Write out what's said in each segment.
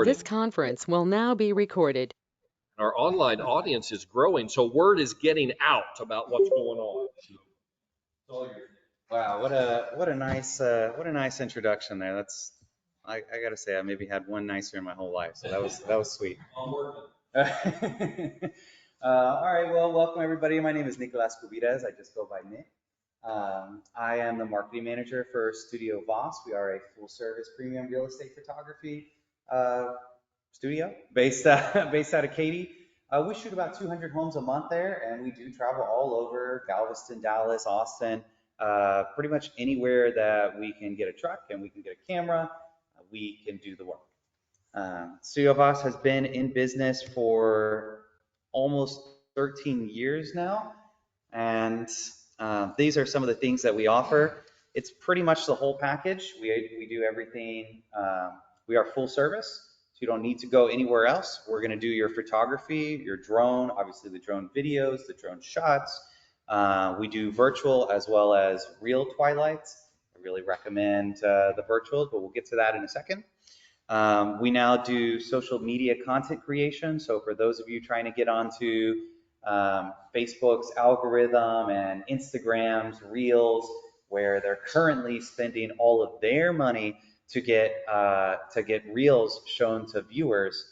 This conference will now be recorded. Our online audience is growing, so word is getting out about what's going on. Wow, what a nice introduction there. That's I gotta say I maybe had one nicer in my whole life, so that was sweet. I'm working. All right, well, welcome everybody. My name is Nicolas Cubides. I just go by Nick. I am the marketing manager for Studio Vos. We are a full-service premium real estate photography studio based out of Katy. We shoot about 200 homes a month there, and we do travel all over Galveston, Dallas, Austin, pretty much anywhere that we can get a truck and we can get a camera, we can do the work. Studio Vos has been in business for almost 13 years now, and these are some of the things that we offer. It's pretty much the whole package. We do everything. We are full service. So you don't need to go anywhere else. We're going to do your photography, your drone, obviously the drone videos, the drone shots. We do virtual as well as real twilights. I really recommend the virtuals, but we'll get to that in a second. We now do social media content creation. So for those of you trying to get onto Facebook's algorithm and Instagram's Reels, where they're currently spending all of their money to get Reels shown to viewers,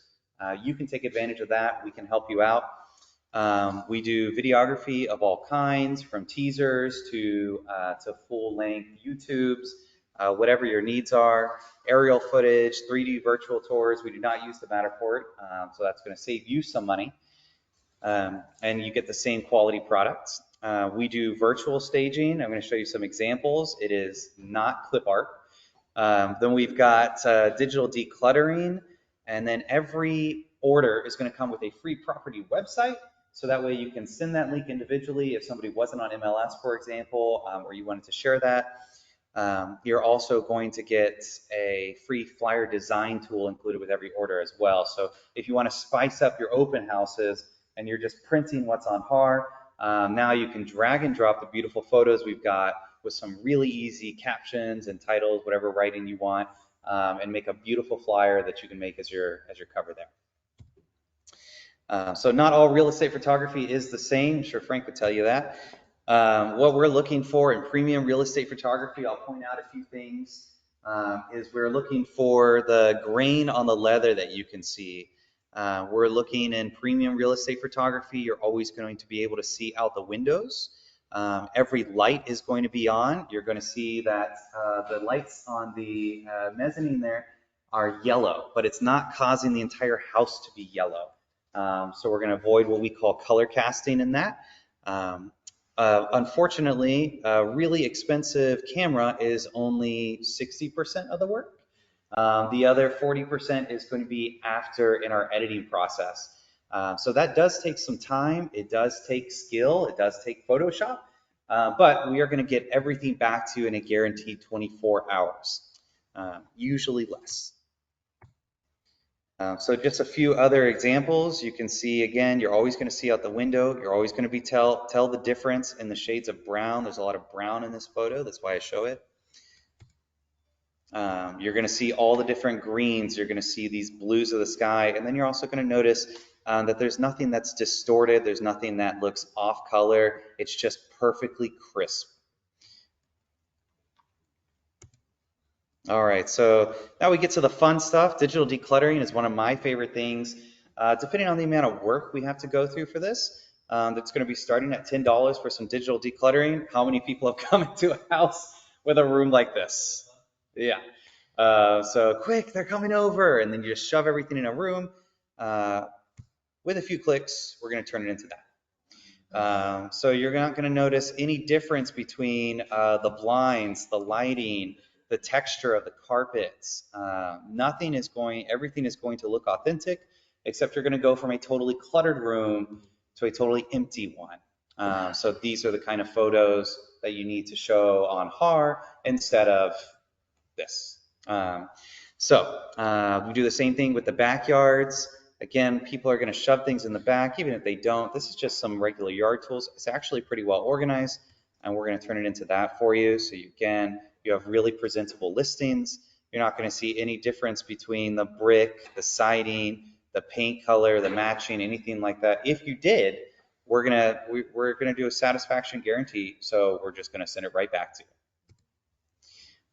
you can take advantage of that. We can help you out. We do videography of all kinds, from teasers to full-length YouTubes, whatever your needs are. Aerial footage, 3D virtual tours. We do not use the Matterport, so that's going to save you some money, and you get the same quality products. We do virtual staging. I'm going to show you some examples. It is not clip art. Then we've got digital decluttering, and then every order is going to come with a free property website, so that way you can send that link individually if somebody wasn't on MLS, for example, or you wanted to share that. You're also going to get a free flyer design tool included with every order as well. So if you want to spice up your open houses and you're just printing what's on HAR, now you can drag and drop the beautiful photos we've got with some really easy captions and titles, whatever writing you want, and make a beautiful flyer that you can make as your cover there. So not all real estate photography is the same. I'm sure Frank would tell you that. What we're looking for in premium real estate photography, I'll point out a few things, is we're looking for the grain on the leather that you can see. We're looking in premium real estate photography, you're always going to be able to see out the windows. Every light is going to be on. You're going to see that the lights on the mezzanine there are yellow, but it's not causing the entire house to be yellow. So we're going to avoid what we call color casting in that. Unfortunately, a really expensive camera is only 60% of the work. The other 40% is going to be after in our editing process. So that does take some time. It does take skill. It does take Photoshop. But we are going to get everything back to you in a guaranteed 24 hours, usually less. So just a few other examples. You can see, again, you're always going to see out the window. You're always going to be tell the difference in the shades of brown. There's a lot of brown in this photo. That's why I show it. You're going to see all the different greens. You're going to see these blues of the sky. And then you're also going to notice that there's nothing that's distorted. There's nothing that looks off color. It's just perfectly crisp. All right, so now we get to the fun stuff. Digital decluttering is one of my favorite things. Depending on the amount of work we have to go through for this, that's going to be starting at $10 for some digital decluttering. How many people have come into a house with a room like this? Yeah. So quick, they're coming over, and then you just shove everything in a room. With a few clicks, we're going to turn it into that. So you're not going to notice any difference between the blinds, the lighting, the texture of the carpets. Everything is going to look authentic, except you're going to go from a totally cluttered room to a totally empty one. So these are the kind of photos that you need to show on HAR instead of this. We do the same thing with the backyards. Again, people are going to shove things in the back, even if they don't. This is just some regular yard tools. It's actually pretty well organized, and we're going to turn it into that for you. So you have really presentable listings. You're not going to see any difference between the brick, the siding, the paint color, the matching, anything like that. If you did, we're gonna do a satisfaction guarantee, so we're just gonna send it right back to you.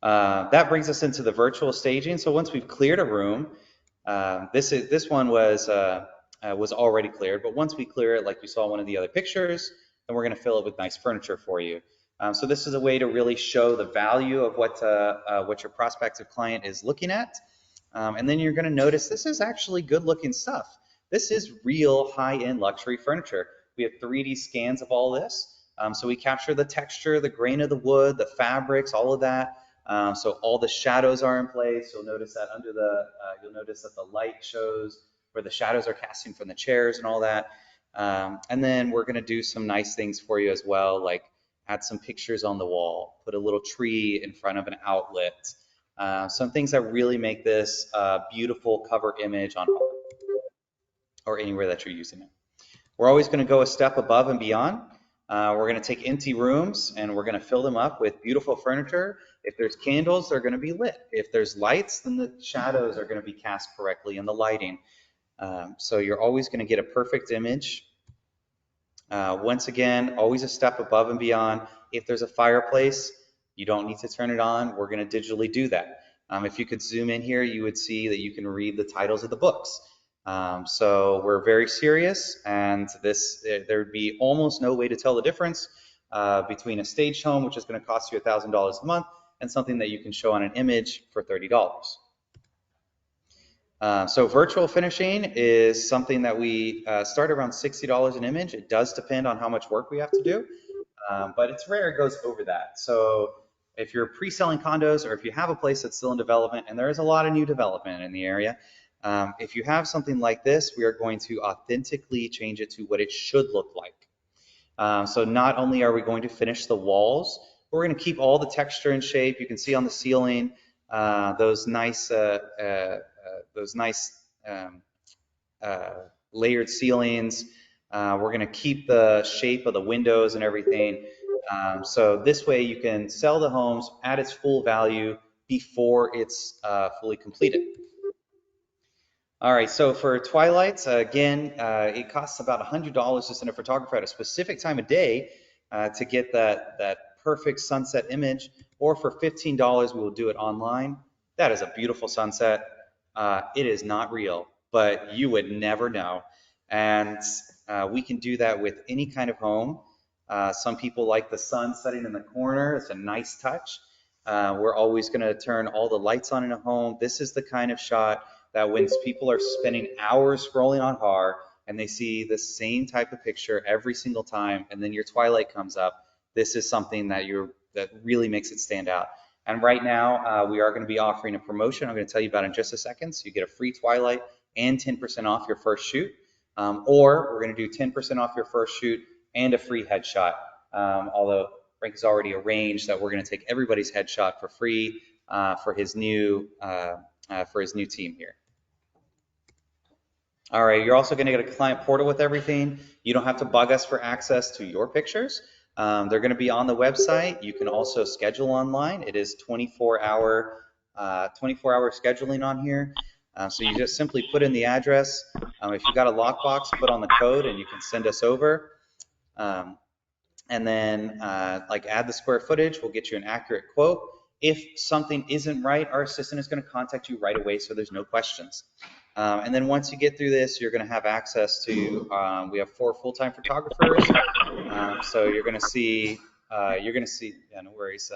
That brings us into the virtual staging. So once we've cleared a room, this one was already cleared, but once we clear it, like you saw in one of the other pictures, then we're gonna fill it with nice furniture for you. So this is a way to really show the value of what your prospective client is looking at. And then you're gonna notice this is actually good looking stuff. This is real high-end luxury furniture. We have 3D scans of all this. So we capture the texture, the grain of the wood, the fabrics, all of that. So all the shadows are in place. You'll notice that you'll notice that the light shows where the shadows are casting from the chairs and all that. And then we're gonna do some nice things for you as well, like add some pictures on the wall, put a little tree in front of an outlet. Some things that really make this a beautiful cover image on home or anywhere that you're using it. We're always going to go a step above and beyond. We're going to take empty rooms and we're going to fill them up with beautiful furniture. If there's candles, they're going to be lit. If there's lights, then the shadows are going to be cast correctly in the lighting. So you're always going to get a perfect image. Once again, always a step above and beyond. If there's a fireplace, you don't need to turn it on. We're going to digitally do that. If you could zoom in here, you would see that you can read the titles of the books. So we're very serious, and there would be almost no way to tell the difference between a staged home, which is going to cost you $1,000 a month, and something that you can show on an image for $30. So virtual finishing is something that we start around $60 an image. It does depend on how much work we have to do, but it's rare it goes over that. So if you're pre-selling condos or if you have a place that's still in development, and there is a lot of new development in the area, if you have something like this, we are going to authentically change it to what it should look like. So not only are we going to finish the walls, we're going to keep all the texture and shape. You can see on the ceiling those nice layered ceilings. We're going to keep the shape of the windows and everything. So this way you can sell the homes at its full value before it's fully completed. All right, so for twilights, again, it costs about $100 to send a photographer at a specific time of day to get that perfect sunset image, or for $15, we will do it online. That is a beautiful sunset. It is not real, but you would never know. And we can do that with any kind of home. Some people like the sun setting in the corner. It's a nice touch. We're always going to turn all the lights on in a home. This is the kind of shot that when people are spending hours scrolling on HAR and they see the same type of picture every single time, and then your twilight comes up, this is something that really makes it stand out. And right now, we are going to be offering a promotion I'm going to tell you about in just a second. So you get a free twilight and 10% off your first shoot. Or we're going to do 10% off your first shoot and a free headshot. Although Frank has already arranged that we're going to take everybody's headshot for free for his new team here. All right, you're also going to get a client portal with everything. You don't have to bug us for access to your pictures. They're going to be on the website. You can also schedule online. It is 24-hour scheduling on here. So you just simply put in the address. If you've got a lockbox, put on the code and you can send us over. And then like add the square footage, we'll get you an accurate quote. If something isn't right, our assistant is going to contact you right away, so there's no questions. And then once you get through this, you're going to have access to, we have 4 full-time photographers. So you're going to see, yeah, no worries.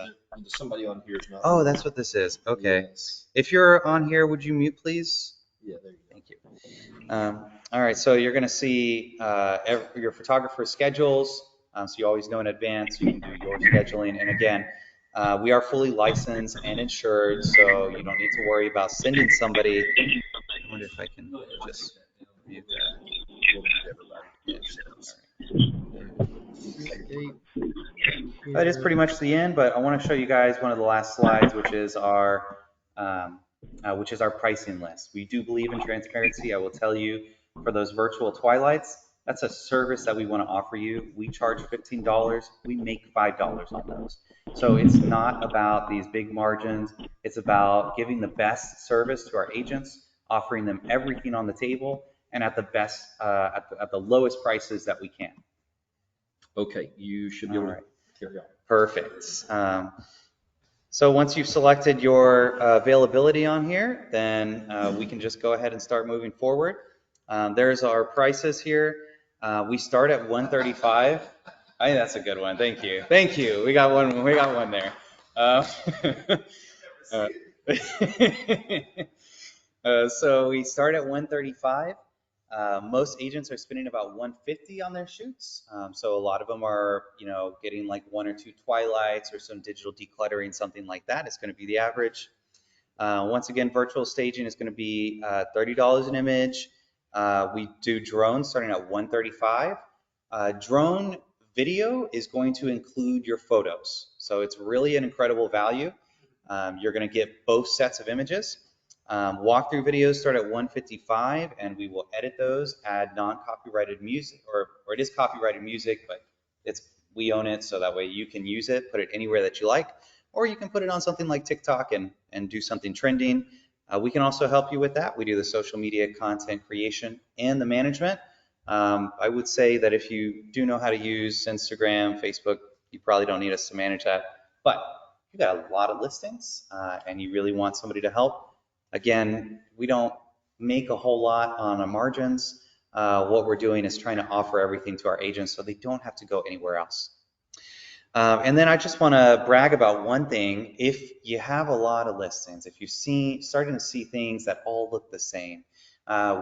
Somebody on here is not. Oh, that's what this is. Okay. Yes. If you're on here, would you mute, please? Yeah, there you go. Thank you. All right, so you're going to see your photographer schedules. So you always know in advance, you can do your scheduling. And again, we are fully licensed and insured, so you don't need to worry about sending somebody. I wonder if I can just mute that. That is pretty much the end, but I want to show you guys one of the last slides, which is our pricing list. We do believe in transparency. I will tell you, for those virtual twilights, that's a service that we want to offer you. We charge $15. We make $5 on those. So it's not about these big margins. It's about giving the best service to our agents, offering them everything on the table, and at the best, at the lowest prices that we can. Okay, you should be All able right. to carry on. Perfect. So once you've selected your availability on here, then we can just go ahead and start moving forward. There's our prices here. We start at 135. I think that's a good one. Thank you. Thank you. We got one. We got one there. Uh, so we start at 135. Most agents are spending about 150 on their shoots. So a lot of them are, getting like 1 or 2 twilights or some digital decluttering, something like that. It's going to be the average. Once again, virtual staging is going to be $30 an image. We do drones starting at 135. Drone video is going to include your photos. So it's really an incredible value. You're going to get both sets of images. Walkthrough videos start at 155, and we will edit those, add non-copyrighted music, or it is copyrighted music, but we own it, so that way you can use it, put it anywhere that you like, or you can put it on something like TikTok and do something trending. We can also help you with that. We do the social media content creation and the management. I would say that if you do know how to use Instagram, Facebook, you probably don't need us to manage that. But if you got a lot of listings and you really want somebody to help, again, we don't make a whole lot on our margins. What we're doing is trying to offer everything to our agents so they don't have to go anywhere else. And then I just want to brag about one thing. If you have a lot of listings, if you're starting to see things that all look the same,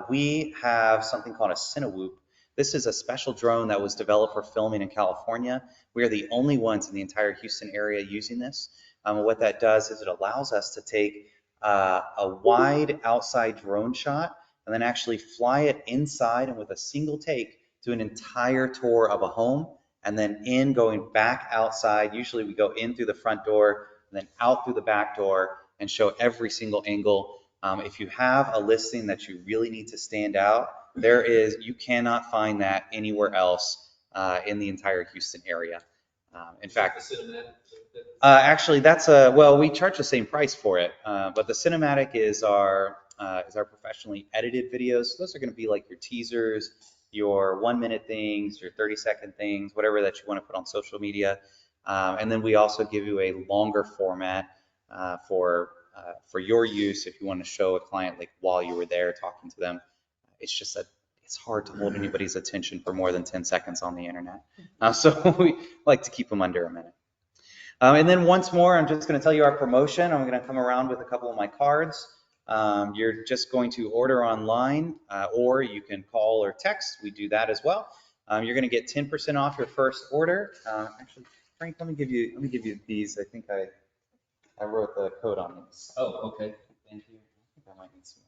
we have something called a Cinewhoop. This is a special drone that was developed for filming in California. We are the only ones in the entire Houston area using this. What that does is it allows us to take a wide outside drone shot and then actually fly it inside and with a single take do an entire tour of a home, and then going back outside. Usually we go in through the front door and then out through the back door and show every single angle. If you have a listing that you really need to stand out, you cannot find that anywhere else in the entire Houston area. In fact, actually, we charge the same price for it, but the cinematic is our professionally edited videos. Those are going to be like your teasers, your 1-minute things, your 30-second things, whatever that you want to put on social media. And then we also give you a longer format for your use if you want to show a client like while you were there talking to them. It's just that it's hard to hold anybody's attention for more than 10 seconds on the internet. So we like to keep them under a minute. And then once more, I'm just going to tell you our promotion. I'm going to come around with a couple of my cards. You're just going to order online, or you can call or text. We do that as well. You're going to get 10% off your first order. Actually, Frank, let me give you these. I think I wrote the code on these. Oh, okay. Thank you. I think I might need some.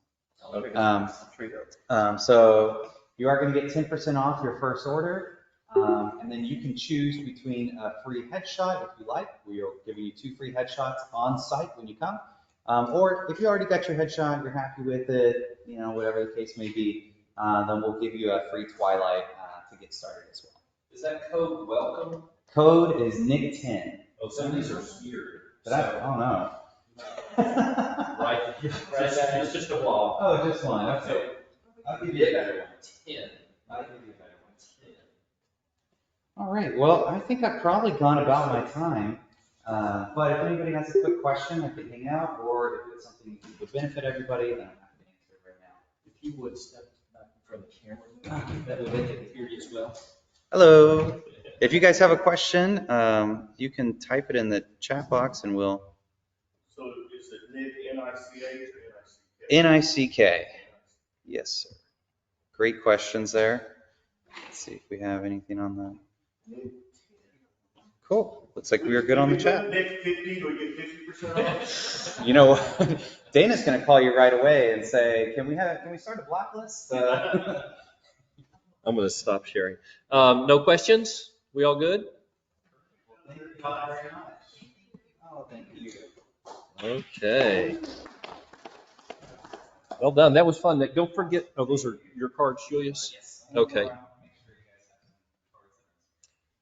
So you are going to get 10% off your first order. And then you can choose between a free headshot if you like. We are giving you 2 free headshots on site when you come. Or if you already got your headshot, you're happy with it, whatever the case may be, then we'll give you a free Twilight to get started as well. Is that code welcome? Code is Nick10. Oh, some of these are weird. I don't know. Right. It's just a wall. Oh, just one. Okay. I'll give you a better one. 10. I'll give you a better one. 10. All right. Well, I think I've probably gone about my time. But if anybody has a quick question, I can hang out, or if it's something that would benefit everybody, then I'm happy to answer it right now. If you would step back in front of the camera, that way they can hear you as well. Hello. If you guys have a question, you can type it in the chat box and we'll. So is it Nick, N-I-C-H or N-I-C-K? N-I-C-K. Yes, sir. Great questions there. Let's see if we have anything on that. Cool. Looks like we are good on the chat. Nick 50, do we get 50% off? You know what? Dana's going to call you right away and say, can we start a blacklist? I'm going to stop sharing. No questions? We all good? Thank you very much. Oh, thank you. Okay. Well done. That was fun. Don't forget. Oh, those are your cards, Julius? Yes. Okay.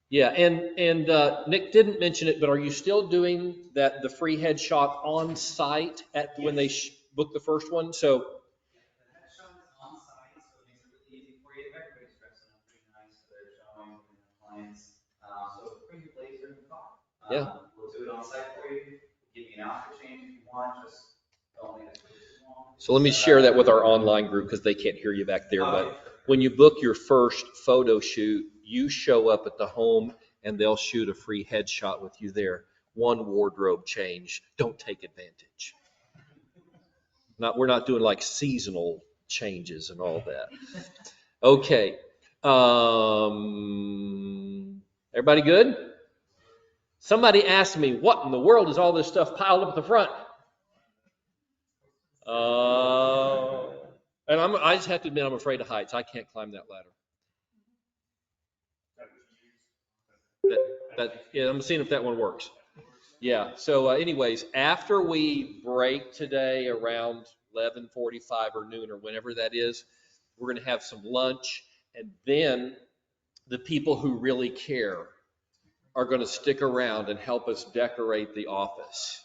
Yeah, and Nick didn't mention it, but are you still doing the free headshot on site at when they book the first one? So The headshot is on site, so it makes it really easy for you. Everybody's dressing up pretty nice, so they're showing the clients. So bring your blazer and car. yeah. We'll do it on site for you. Give you an outfit change if you want. Just don't make it take too long. So let me share that with our online group because they can't hear you back there. But when you book your first photo shoot, you show up at the home and they'll shoot a free headshot with you there. One wardrobe change. Don't take advantage. We're not doing like seasonal changes and all that. Okay. Everybody good? Somebody asked me, what in the world is all this stuff piled up at the front? And I just have to admit, I'm afraid of heights. I can't climb that ladder. Yeah, I'm seeing if that one works. Yeah. So, anyways, after we break today around 11:45 or noon or whenever that is, we're going to have some lunch, and then the people who really care are going to stick around and help us decorate the office.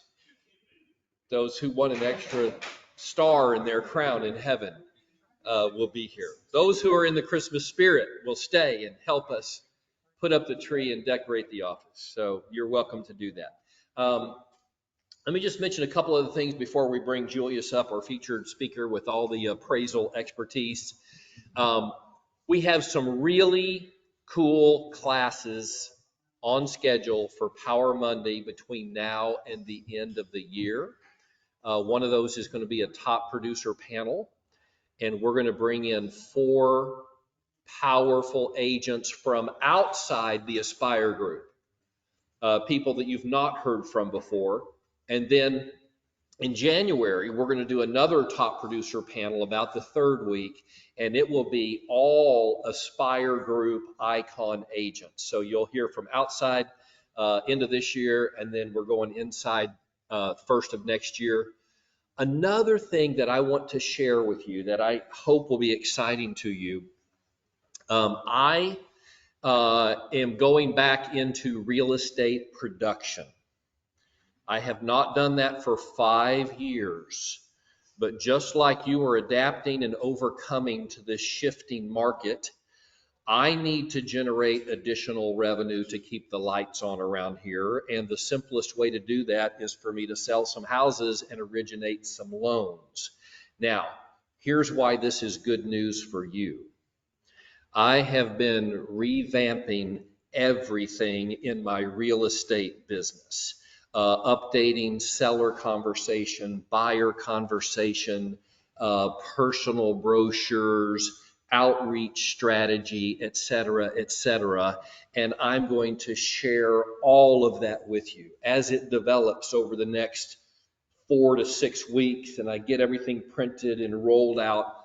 Those who want an extra star in their crown in heaven will be here. Those who are in the Christmas spirit will stay and help us put up the tree and decorate the office. So you're welcome to do that. Let me just mention a couple other things before we bring Julius up, our featured speaker with all the appraisal expertise. We have some really cool classes on schedule for Power Monday between now and the end of the year. One of those is going to be a top producer panel, and we're going to bring in 4 powerful agents from outside the Aspire group, people that you've not heard from before. And then in January, we're going to do another top producer panel about the 3rd week, and it will be all Aspire group icon agents. So you'll hear from outside into this year, and then we're going inside first of next year. Another thing that I want to share with you that I hope will be exciting to you, I am going back into real estate production. I have not done that for 5 years, but just like you are adapting and overcoming to this shifting market, I need to generate additional revenue to keep the lights on around here. And the simplest way to do that is for me to sell some houses and originate some loans. Now, here's why this is good news for you. I have been revamping everything in my real estate business, updating seller conversation, buyer conversation, personal brochures, outreach strategy, et cetera, and I'm going to share all of that with you as it develops over the next 4 to 6 weeks, and I get everything printed and rolled out.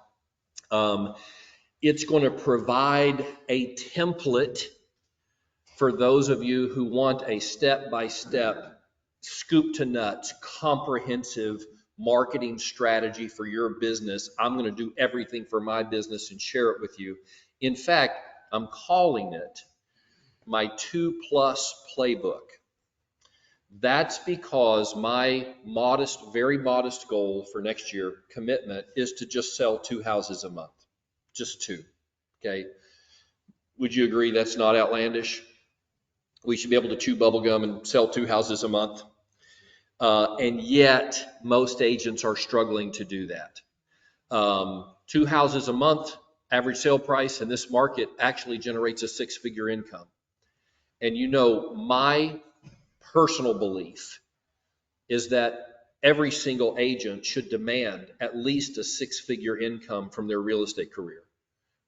It's going to provide a template for those of you who want a step-by-step, scoop to nuts, comprehensive marketing strategy for your business. I'm going to do everything for my business and share it with you. In fact, I'm calling it my 2+ playbook. That's because my modest, very modest goal for next year, commitment, is to just sell 2 houses a month. Just 2, okay? Would you agree that's not outlandish? We should be able to chew bubble gum and sell 2 houses a month. And yet, most agents are struggling to do that. 2 houses a month, average sale price in this market actually generates a 6-figure income. And you know, my personal belief is that every single agent should demand at least a 6-figure income from their real estate career.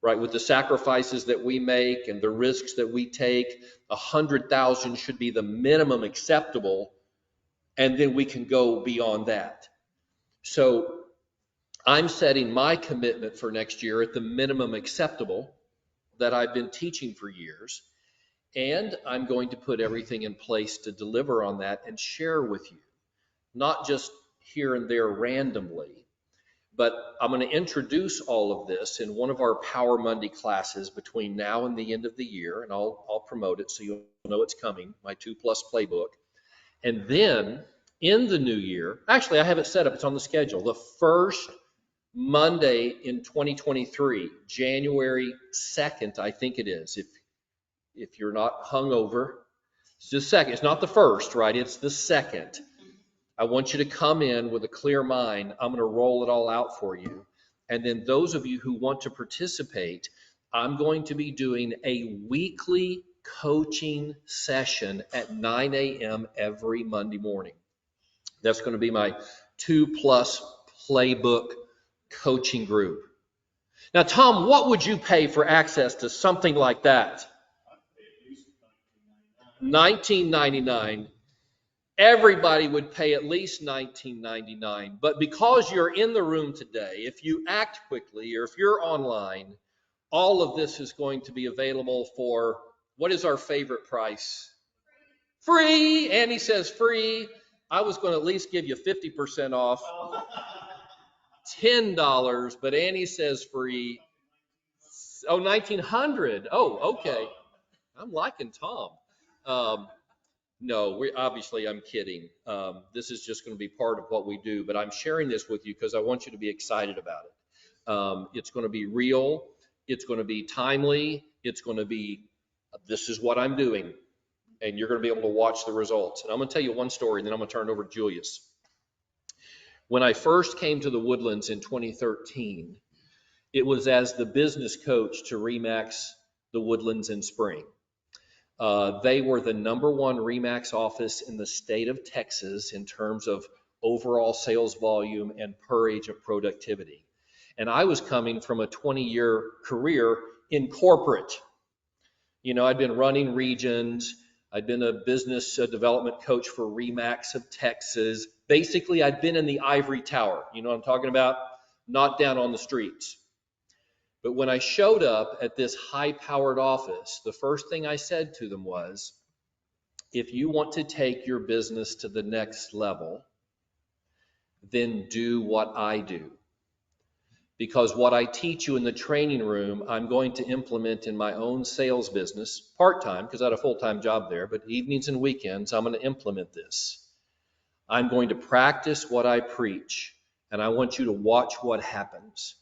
Right, with the sacrifices that we make and the risks that we take, 100,000 should be the minimum acceptable, and then we can go beyond that. So I'm setting my commitment for next year at the minimum acceptable that I've been teaching for years, and I'm going to put everything in place to deliver on that and share with you, not just here and there randomly, But I'm going to introduce all of this in one of our Power Monday classes between now and the end of the year, and I'll promote it so you'll know it's coming, my 2+ playbook. And then in the new year, actually I have it set up, it's on the schedule, the first Monday in 2023, January 2nd, I think it is, if you're not hungover, it's the second, it's not the first, right? It's the second. I want you to come in with a clear mind. I'm going to roll it all out for you. And then those of you who want to participate, I'm going to be doing a weekly coaching session at 9 a.m. every Monday morning. That's going to be my 2+ playbook coaching group. Now, Tom, what would you pay for access to something like that? $19.99. Everybody would pay at least $19.99. But because you're in the room today, if you act quickly or if you're online, all of this is going to be available for, what is our favorite price? Free. Annie says free. I was going to at least give you 50% off. $10, but Annie says free. Oh, $1,900. Oh, okay. I'm liking Tom. No, obviously I'm kidding. This is just going to be part of what we do, but I'm sharing this with you because I want you to be excited about it. It's going to be real. It's going to be timely. It's going to be, this is what I'm doing, and you're going to be able to watch the results. And I'm going to tell you one story, and then I'm going to turn it over to Julius. When I first came to the Woodlands in 2013, it was as the business coach to RE/MAX the Woodlands in spring. They were the #1 RE/MAX office in the state of Texas in terms of overall sales volume and per age of productivity. And I was coming from a 20-year career in corporate. You know, I'd been running regions. I'd been a business development coach for RE/MAX of Texas. Basically, I'd been in the ivory tower. You know what I'm talking about? Not down on the streets. But when I showed up at this high-powered office, the first thing I said to them was, if you want to take your business to the next level, then do what I do. Because what I teach you in the training room, I'm going to implement in my own sales business, part-time, because I had a full-time job there, but evenings and weekends, I'm going to implement this. I'm going to practice what I preach, and I want you to watch what happens.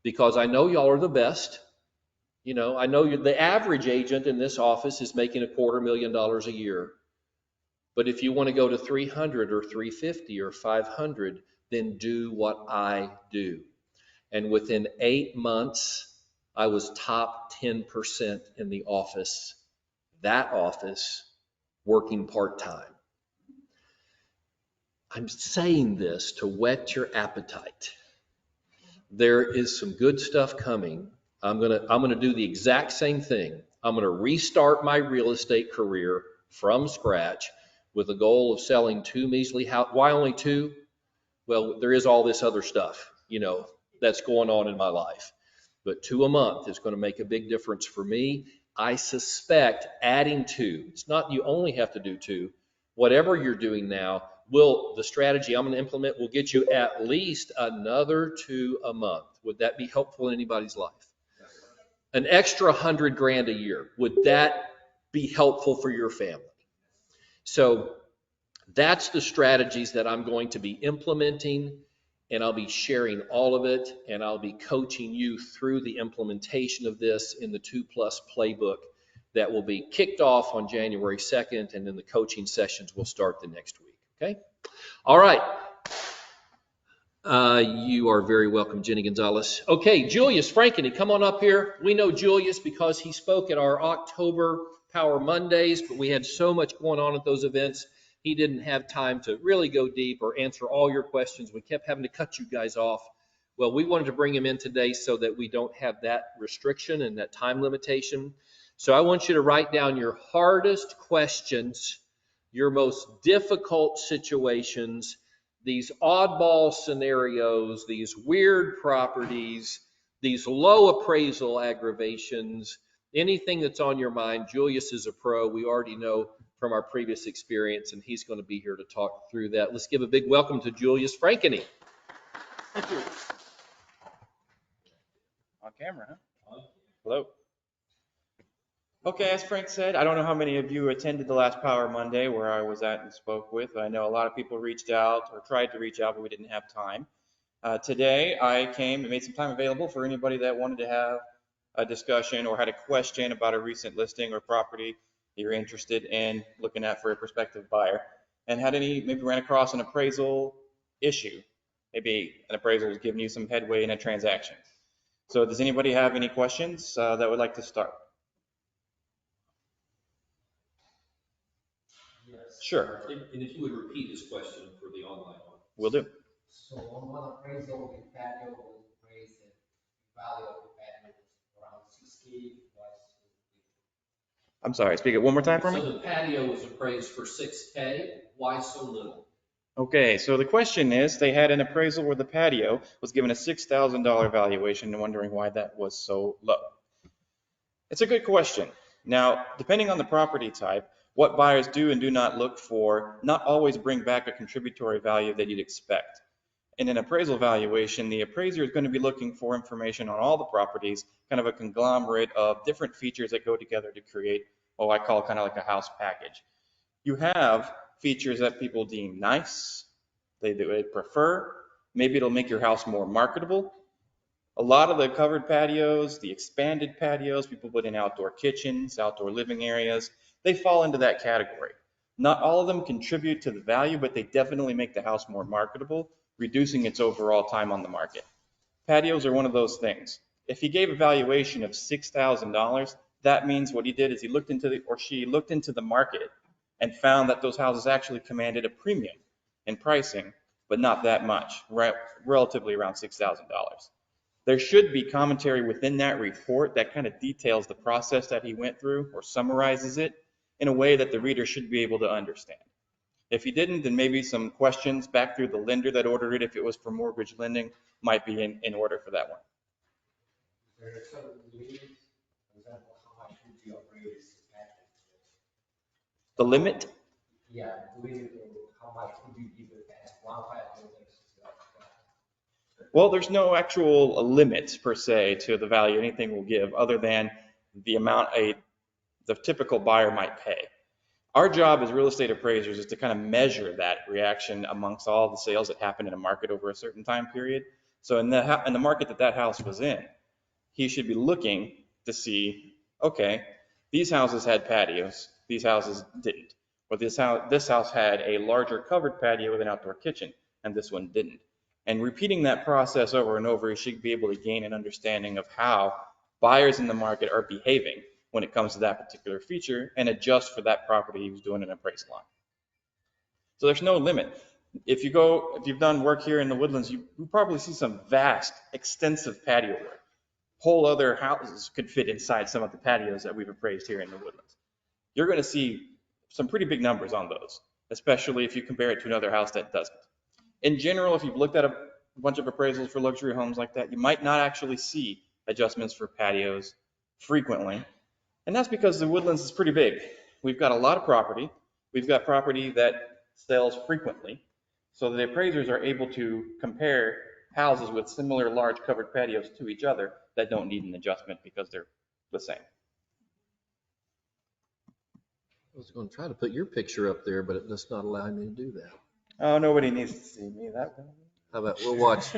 Because I know y'all are the best. You know, I know the average agent in this office is making $250,000 a year. But if you want to go to 300 or 350 or 500, then do what I do. And within 8 months, I was top 10% in the office, that office, working part-time. I'm saying this to whet your appetite. There is some good stuff coming. I'm gonna do the exact same thing. I'm gonna restart my real estate career from scratch with the goal of selling 2 measly houses. Why only 2? Well, there is all this other stuff, you know, that's going on in my life. But 2 a month is going to make a big difference for me. I suspect adding 2, it's not you only have to do 2. Whatever you're doing now, the strategy I'm going to implement will get you at least another 2 a month. Would that be helpful in anybody's life? An extra $100,000 a year. Would that be helpful for your family? So that's the strategies that I'm going to be implementing, and I'll be sharing all of it, and I'll be coaching you through the implementation of this in the 2+ playbook that will be kicked off on January 2nd, and then the coaching sessions will start the next week, okay? All right. You are very welcome, Jenny Gonzalez. Okay, Julius Frankeny, come on up here. We know Julius because he spoke at our October Power Mondays, but we had so much going on at those events, he didn't have time to really go deep or answer all your questions. We kept having to cut you guys off. Well, we wanted to bring him in today so that we don't have that restriction and that time limitation. So I want you to write down your hardest questions, your most difficult situations, these oddball scenarios, these weird properties, these low appraisal aggravations, anything that's on your mind. Julius is a pro. We already know from our previous experience, and he's going to be here to talk through that. Let's give a big welcome to Julius Frankeny. Thank you. On camera, huh? Hello. Okay, as Frank said, I don't know how many of you attended the last Power Monday where I was at and spoke with. I know a lot of people reached out or tried to reach out, but we didn't have time. Today, I came and made some time available for anybody that wanted to have a discussion or had a question about a recent listing or property that you're interested in looking at for a prospective buyer, and had maybe ran across an appraisal issue. Maybe an appraisal is giving you some headway in a transaction. So does anybody have any questions that would like to start? Yes. Sure. And if you would repeat his question for the online one. Will do. So on one appraisal, the patio was appraised and the value of the patio was around 6K. I'm sorry, speak it one more time for me. So the patio was appraised for 6K. Why so little? Okay, so the question is, they had an appraisal where the patio was given a $6,000 valuation and wondering why that was so low. It's a good question. Now, depending on the property type, what buyers do and do not look for not always bring back a contributory value that you'd expect. In an appraisal valuation, the appraiser is going to be looking for information on all the properties, kind of a conglomerate of different features that go together to create what I call kind of like a house package. You have features that people deem nice, they prefer, maybe it'll make your house more marketable. A lot of the covered patios, the expanded patios, people put in outdoor kitchens, outdoor living areas, they fall into that category. Not all of them contribute to the value, but they definitely make the house more marketable, reducing its overall time on the market. Patios are one of those things. If he gave a valuation of $6,000, that means what he did is he looked into she looked into the market and found that those houses actually commanded a premium in pricing, but not that much, right, relatively around $6,000. There should be commentary within that report that kind of details the process that he went through or summarizes it in a way that the reader should be able to understand. If he didn't, then maybe some questions back through the lender that ordered it, if it was for mortgage lending, might be in order for that one. Is there a certain limit, for example, how much would you appraise the patio? The limit? Yeah, the limit of how much would you give it as one patio versus the other patio? Well, there's no actual limit per se to the value anything will give other than the amount the typical buyer might pay. Our job as real estate appraisers is to kind of measure that reaction amongst all the sales that happen in a market over a certain time period. So in the market that house was in, he should be looking to see, okay, these houses had patios, these houses didn't. Or this house had a larger covered patio with an outdoor kitchen, and this one didn't. And repeating that process over and over, you should be able to gain an understanding of how buyers in the market are behaving when it comes to that particular feature and adjust for that property he was doing an appraisal on. So there's no limit. If you've done work here in the Woodlands, you probably see some vast, extensive patio work. Whole other houses could fit inside some of the patios that we've appraised here in the Woodlands. You're going to see some pretty big numbers on those, especially if you compare it to another house that doesn't. In general, if you've looked at a bunch of appraisals for luxury homes like that, you might not actually see adjustments for patios frequently. And that's because the Woodlands is pretty big. We've got a lot of property. We've got property that sells frequently. So the appraisers are able to compare houses with similar large covered patios to each other that don't need an adjustment because they're the same. I was going to try to put your picture up there, but it does not allow me to do that. Oh, nobody needs to see me. How about we'll watch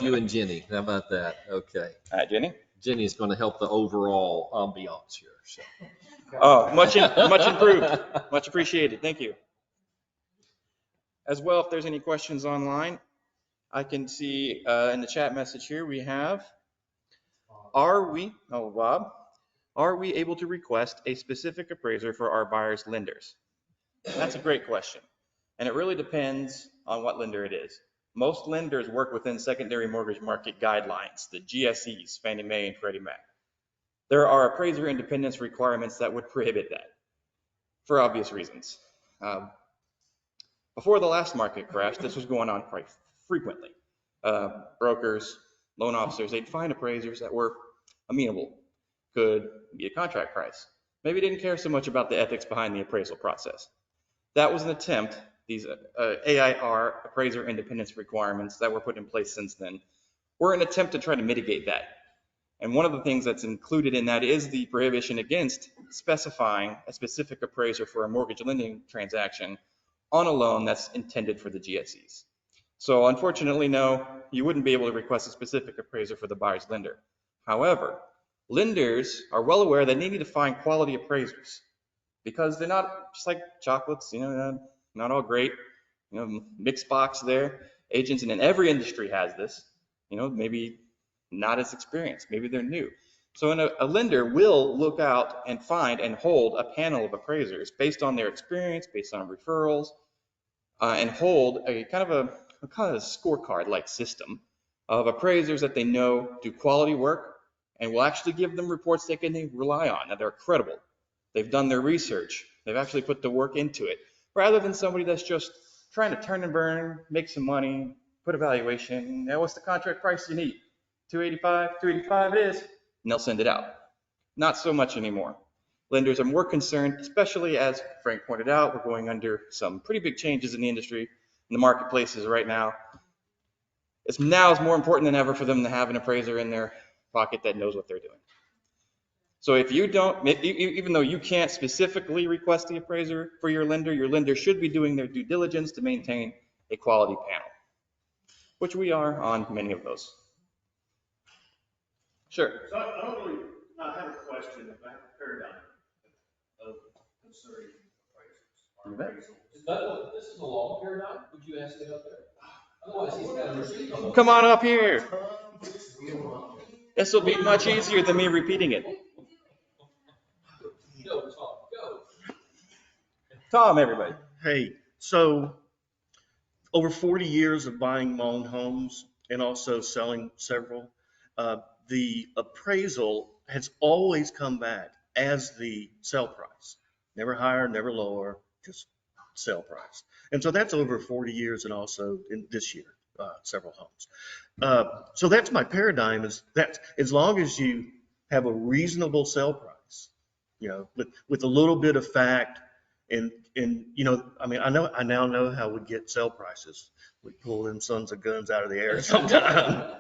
you and Jenny. How about that? Okay. All right, Jenny. Jenny is going to help the overall ambiance here. So. Oh, much improved. Much appreciated. Thank you. As well, if there's any questions online, I can see in the chat message here we have, Bob, are we able to request a specific appraiser for our buyers' lenders? That's a great question. And it really depends on what lender it is. Most lenders work within secondary mortgage market guidelines, the GSEs, Fannie Mae and Freddie Mac. There are appraiser independence requirements that would prohibit that for obvious reasons. Before the last market crash, this was going on quite frequently. Brokers, loan officers, they'd find appraisers that were amenable, could be a contract price. Maybe didn't care so much about the ethics behind the appraisal process. That was an attempt, these AIR, appraiser independence requirements that were put in place since then, were an attempt to try to mitigate that. And one of the things that's included in that is the prohibition against specifying a specific appraiser for a mortgage lending transaction on a loan that's intended for the GSEs. So unfortunately, no, you wouldn't be able to request a specific appraiser for the buyer's lender. However, lenders are well aware that they need to find quality appraisers because they're not just like chocolates, not all great, mixed box there. Agents in every industry has this, maybe not as experienced, maybe they're new. So a lender will look out and find and hold a panel of appraisers based on their experience, based on referrals, and hold a kind of a scorecard-like system of appraisers that they know do quality work and will actually give them reports they can rely on, that they're credible. They've done their research. They've actually put the work into it, rather than somebody that's just trying to turn and burn, make some money, put a valuation. Now, what's the contract price you need? 285, 285 it is, and they'll send it out. Not so much anymore. Lenders are more concerned, especially as Frank pointed out, we're going under some pretty big changes in the industry, in the marketplaces right now. It's more important than ever for them to have an appraiser in their pocket that knows what they're doing. So if you don't, even though you can't specifically request the appraiser for your lender should be doing their due diligence to maintain a quality panel, which we are on many of those. Sure. So I have a question, I have a paradigm of concerning appraisals. This is a long paradigm. Would you ask it up there? Otherwise, he's got to repeat. Come on up here. This will be much easier than me repeating it. Go, Tom, go. Tom, everybody. Hey, so over 40 years of buying my own homes and also selling several, the appraisal has always come back as the sell price. Never higher, never lower, just sell price. And so that's over 40 years and also in this year, several homes. So that's my paradigm, is that as long as you have a reasonable sell price, with a little bit of fact, and I now know how we get sell prices. We pull them sons of guns out of the air sometimes.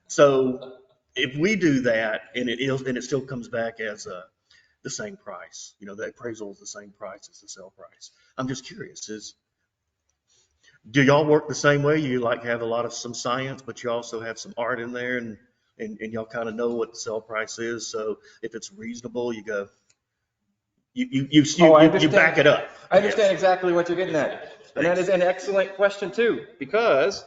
So if we do that and it still comes back as the same price, the appraisal is the same price as the sell price. I'm just curious, do y'all work the same way? You like have some science, but you also have some art in there, and y'all kind of know what the sell price is. So if it's reasonable, you go, you back it up. I understand exactly what you're getting at. And that is an excellent question too, because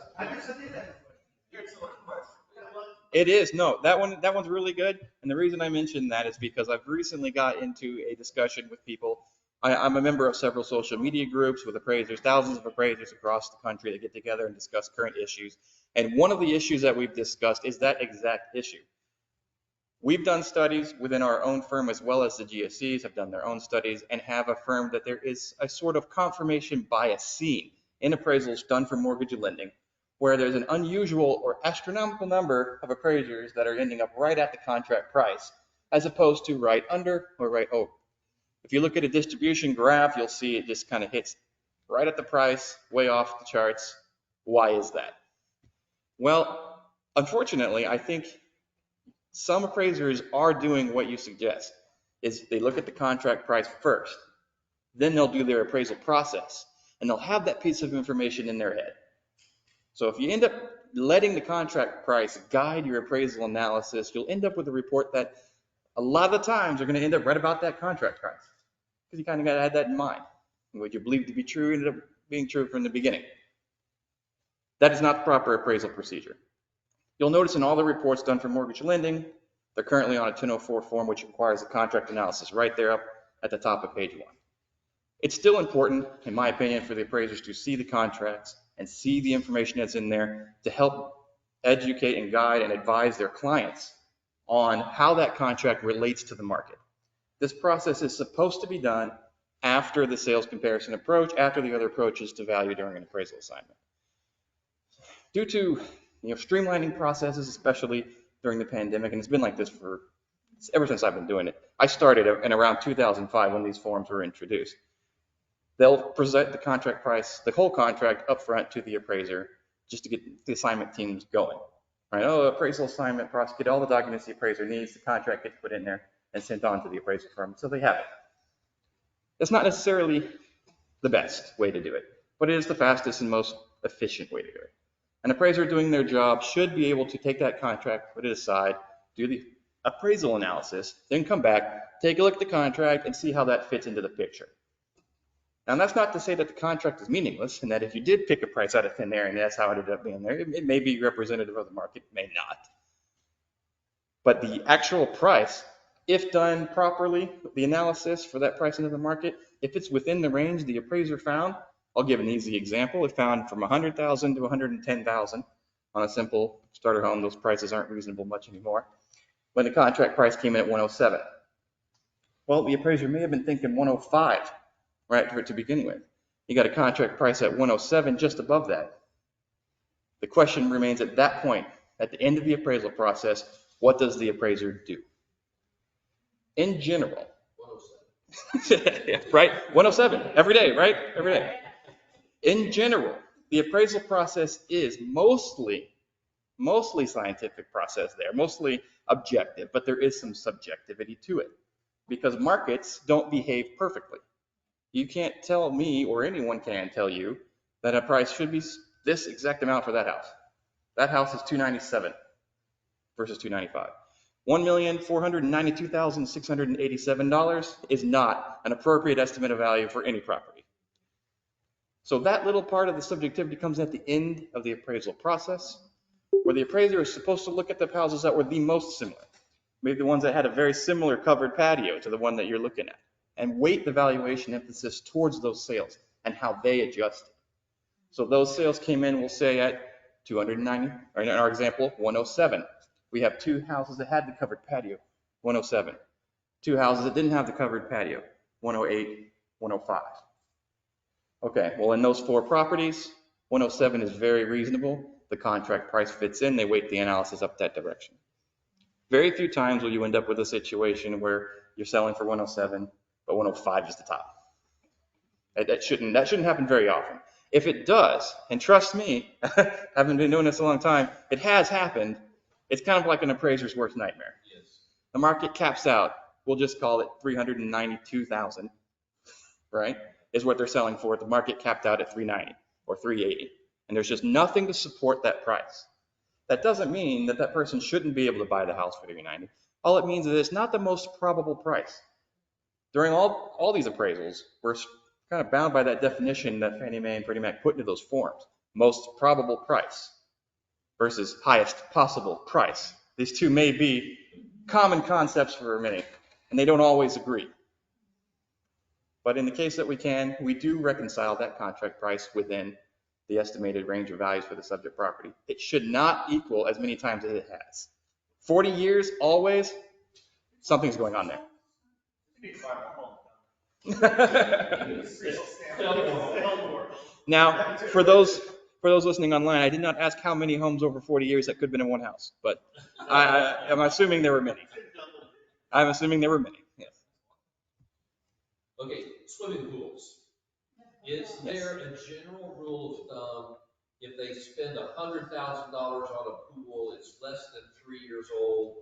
it is. No, that one's really good. And the reason I mentioned that is because I've recently got into a discussion with people. I'm a member of several social media groups with appraisers, thousands of appraisers across the country that get together and discuss current issues. And one of the issues that we've discussed is that exact issue. We've done studies within our own firm, as well as the GSEs have done their own studies, and have affirmed that there is a sort of confirmation bias seen in appraisals done for mortgage lending, where there's an unusual or astronomical number of appraisers that are ending up right at the contract price, as opposed to right under or right over. If you look at a distribution graph, you'll see it just kind of hits right at the price, way off the charts. Why is that? Well, unfortunately, I think some appraisers are doing what you suggest, is they look at the contract price first, then they'll do their appraisal process, and they'll have that piece of information in their head. So if you end up letting the contract price guide your appraisal analysis, you'll end up with a report that a lot of the times are going to end up right about that contract price, because you kind of got to have that in mind. What you believe to be true ended up being true from the beginning. That is not the proper appraisal procedure. You'll notice in all the reports done for mortgage lending, they're currently on a 1004 form, which requires a contract analysis right there up at the top of page 1. It's still important, in my opinion, for the appraisers to see the contracts and see the information that's in there to help educate and guide and advise their clients on how that contract relates to the market. This process is supposed to be done after the sales comparison approach, after the other approaches to value during an appraisal assignment. Due to streamlining processes, especially during the pandemic, and it's been like this ever since I've been doing it. I started in around 2005 when these forms were introduced. They'll present the contract price, the whole contract up front to the appraiser, just to get the assignment teams going. right? Oh, appraisal assignment, prosecute all the documents the appraiser needs, the contract gets put in there and sent on to the appraisal firm, so they have it. That's not necessarily the best way to do it, but it is the fastest and most efficient way to do it. An appraiser doing their job should be able to take that contract, put it aside, do the appraisal analysis, then come back, take a look at the contract, and see how that fits into the picture. Now, that's not to say that the contract is meaningless, and that if you did pick a price out of thin air and that's how it ended up being there, it may be representative of the market, may not. But the actual price, if done properly, the analysis for that price into the market, if it's within the range the appraiser found, I'll give an easy example. It found from 100,000 to 110,000 on a simple starter home. Those prices aren't reasonable much anymore. When the contract price came in at 107. Well, the appraiser may have been thinking 105, right, to begin with. You got a contract price at 107, just above that. The question remains at that point, at the end of the appraisal process, what does the appraiser do? In general, 107. Yeah, right? 107 every day, right? Every day. In general, the appraisal process is mostly scientific process there, mostly objective, but there is some subjectivity to it because markets don't behave perfectly. You can't tell me, or anyone can tell you, that a price should be this exact amount for that house. That house is $297 versus $295. $1,492,687 is not an appropriate estimate of value for any property. So that little part of the subjectivity comes at the end of the appraisal process, where the appraiser is supposed to look at the houses that were the most similar, maybe the ones that had a very similar covered patio to the one that you're looking at, and weight the valuation emphasis towards those sales and how they adjusted. So those sales came in, we'll say, at 290, or in our example, 107. We have two houses that had the covered patio, 107. Two houses that didn't have the covered patio, 108, 105. Okay, well, in those four properties, 107 is very reasonable. The contract price fits in. They weight the analysis up that direction. Very few times will you end up with a situation where you're selling for 107, but 105 is the top. That shouldn't happen very often. If it does, and trust me, having been doing this a long time, it has happened. It's kind of like an appraiser's worst nightmare. Yes. The market caps out. We'll just call it 392,000, right? Is what they're selling for. The market capped out at 390 or 380. And there's just nothing to support that price. That doesn't mean that that person shouldn't be able to buy the house for 390. All it means is it's not the most probable price. During all these appraisals, we're kind of bound by that definition that Fannie Mae and Freddie Mac put into those forms. Most probable price versus highest possible price. These two may be common concepts for many, and they don't always agree. But in the case that we can, we do reconcile that contract price within the estimated range of values for the subject property. It should not equal as many times as it has. 40 years, always, something's going on there. Now, for those listening online, I did not ask how many homes over 40 years that could have been in one house, but I'm assuming there were many. Yes. Okay, swimming pools. Is there a general rule of thumb, if they spend $100,000 on a pool, it's less than 3 years old,